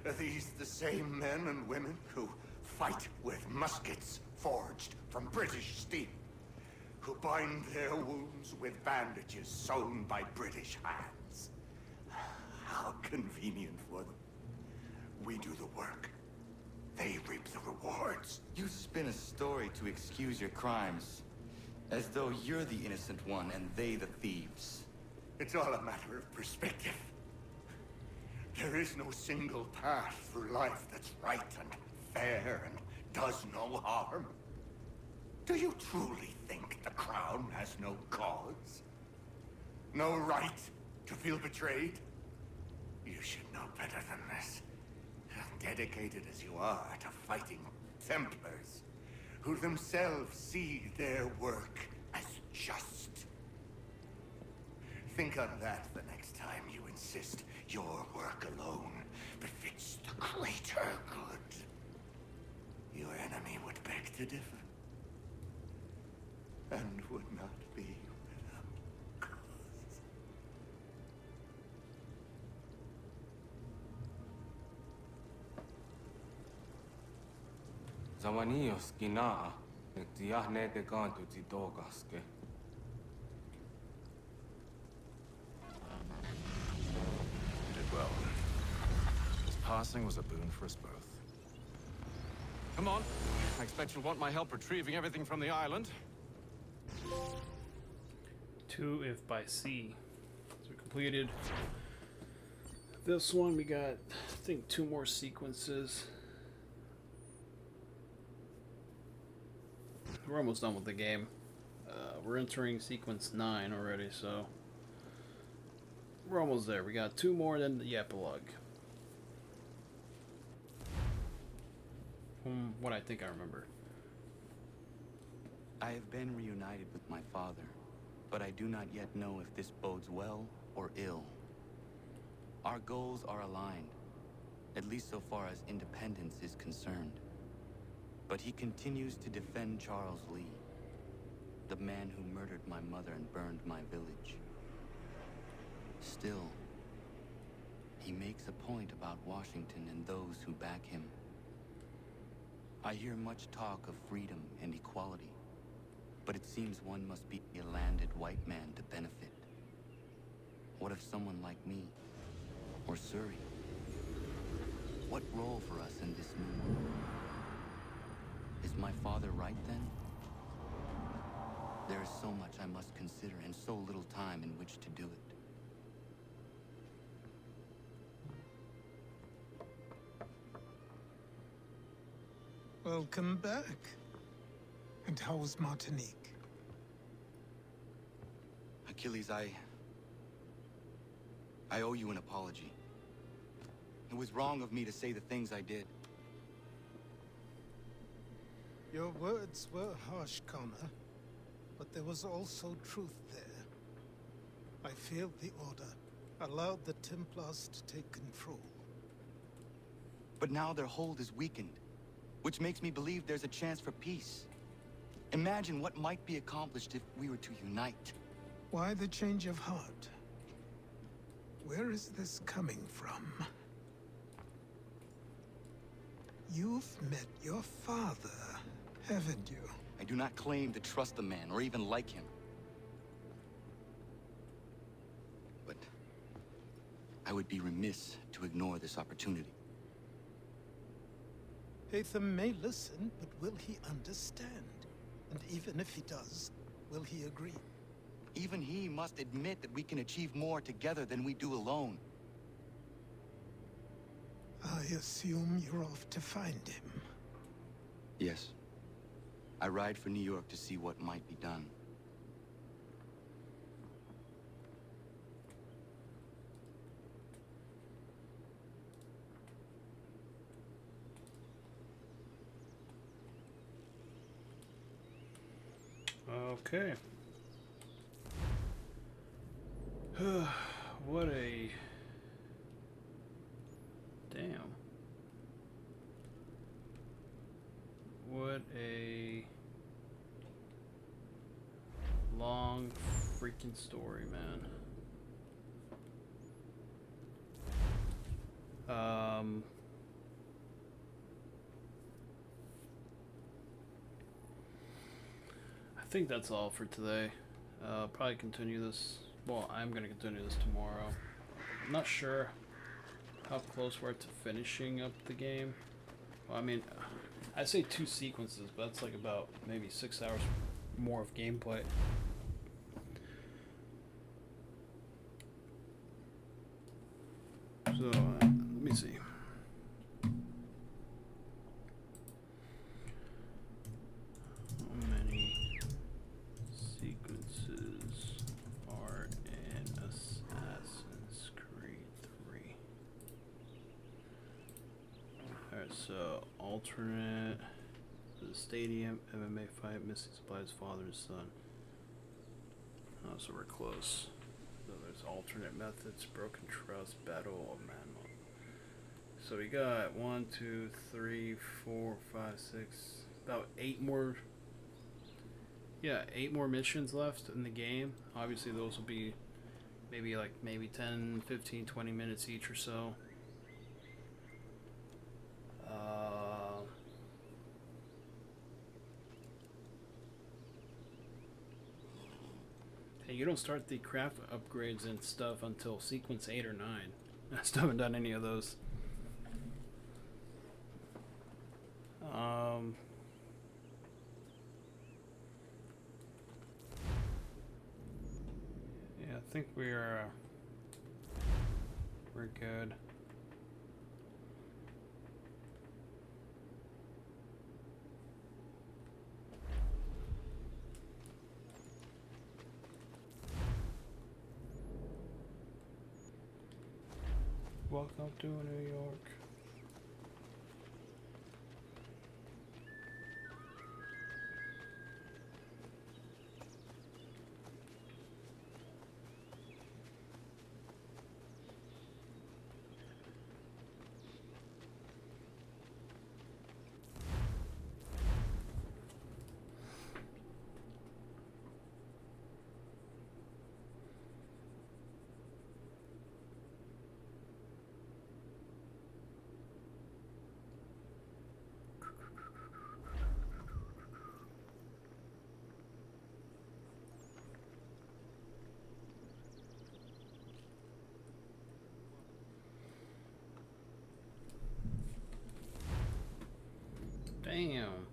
Are these the same men and women who fight with muskets forged from British steel? Who bind their wounds with bandages sewn by British hands? How convenient for them. We do the work. They reap the rewards. You spin a story to excuse your crimes. As though you're the innocent one and they the thieves. It's all a matter of perspective. There is no single path through life that's right and fair and does no harm. Do you truly think the Crown has no cause? No right to feel betrayed? You should know better than this. Dedicated as you are to fighting Templars, who themselves see their work as just. Think on that the next time you insist your work alone befits the greater good. Your enemy would beg to differ, and would not be without cause. Zawanios kinaa, nektiahne te kantu titokaske. You did well. This passing was a boon for us both. Come on. I expect you'll want my help retrieving everything from the island. 2 if by sea. So we completed this one. We got, I think, 2 more sequences. We're almost done with the game. We're entering sequence 9 already, so we're almost there. We got 2 more, then the epilogue. From what I think I remember. I have been reunited with my father, but I do not yet know if this bodes well or ill. Our goals are aligned, at least so far as independence is concerned. But he continues to defend Charles Lee, the man who murdered my mother and burned my village. Still, he makes a point about Washington and those who back him. I hear much talk of freedom and equality, but it seems one must be a landed white man to benefit. What if someone like me, or Surrey? What role for us in this new world? Is my father right then? There is so much I must consider and so little time in which to do it. Welcome back. And how was Martinique? Achilles, I owe you an apology. It was wrong of me to say the things I did. Your words were harsh, Connor, but there was also truth there. I failed the order, allowed the Templars to take control. But now their hold is weakened, which makes me believe there's a chance for peace. Imagine what might be accomplished if we were to unite. Why the change of heart? Where is this coming from? You've met your father, haven't you? I do not claim to trust the man or even like him. But I would be remiss to ignore this opportunity. Hatham may listen, but will he understand? And even if he does, will he agree? Even he must admit that we can achieve more together than we do alone. I assume you're off to find him. Yes. I ride for New York to see what might be done. Okay. What a... Damn. What a long freaking story, man. I think that's all for today. Probably continue this. Well, I'm gonna continue this tomorrow. I'm not sure how close we're to finishing up the game. Well, I mean, I say 2 sequences, but that's like about maybe 6 hours more of gameplay. So, let me see. How many sequences are in Assassin's Creed 3? Alright, so alternate, the stadium, MMA fight, missing supplies, father and son. Oh, so we're close. So there's alternate methods, broken trust, battle of man. So we got 1, 2, 3, 4, 5, 6, about 8 more. Yeah, 8 more missions left in the game. Obviously those will be maybe 10, 15, 20 minutes each or so. Hey, you don't start the craft upgrades and stuff until sequence 8 or 9. I still haven't done any of those. Yeah, I think we're good. Welcome to New York. Damn.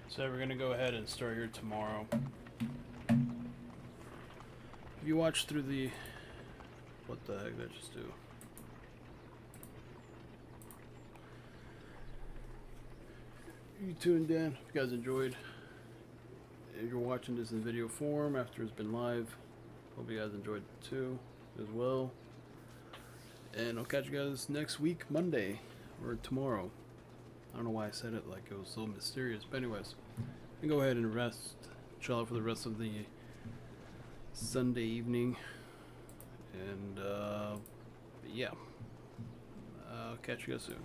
So we're gonna go ahead and start here tomorrow. If you watch through the... What the heck did I just do? You tuned in. If you guys enjoyed, if you're watching this in video form after it's been live, hope you guys enjoyed it too, as well. And I'll catch you guys next week, Monday, or tomorrow. I don't know why I said it like it was so mysterious, but anyways, you can go ahead and rest, chill out for the rest of the Sunday evening, and yeah, I'll catch you guys soon.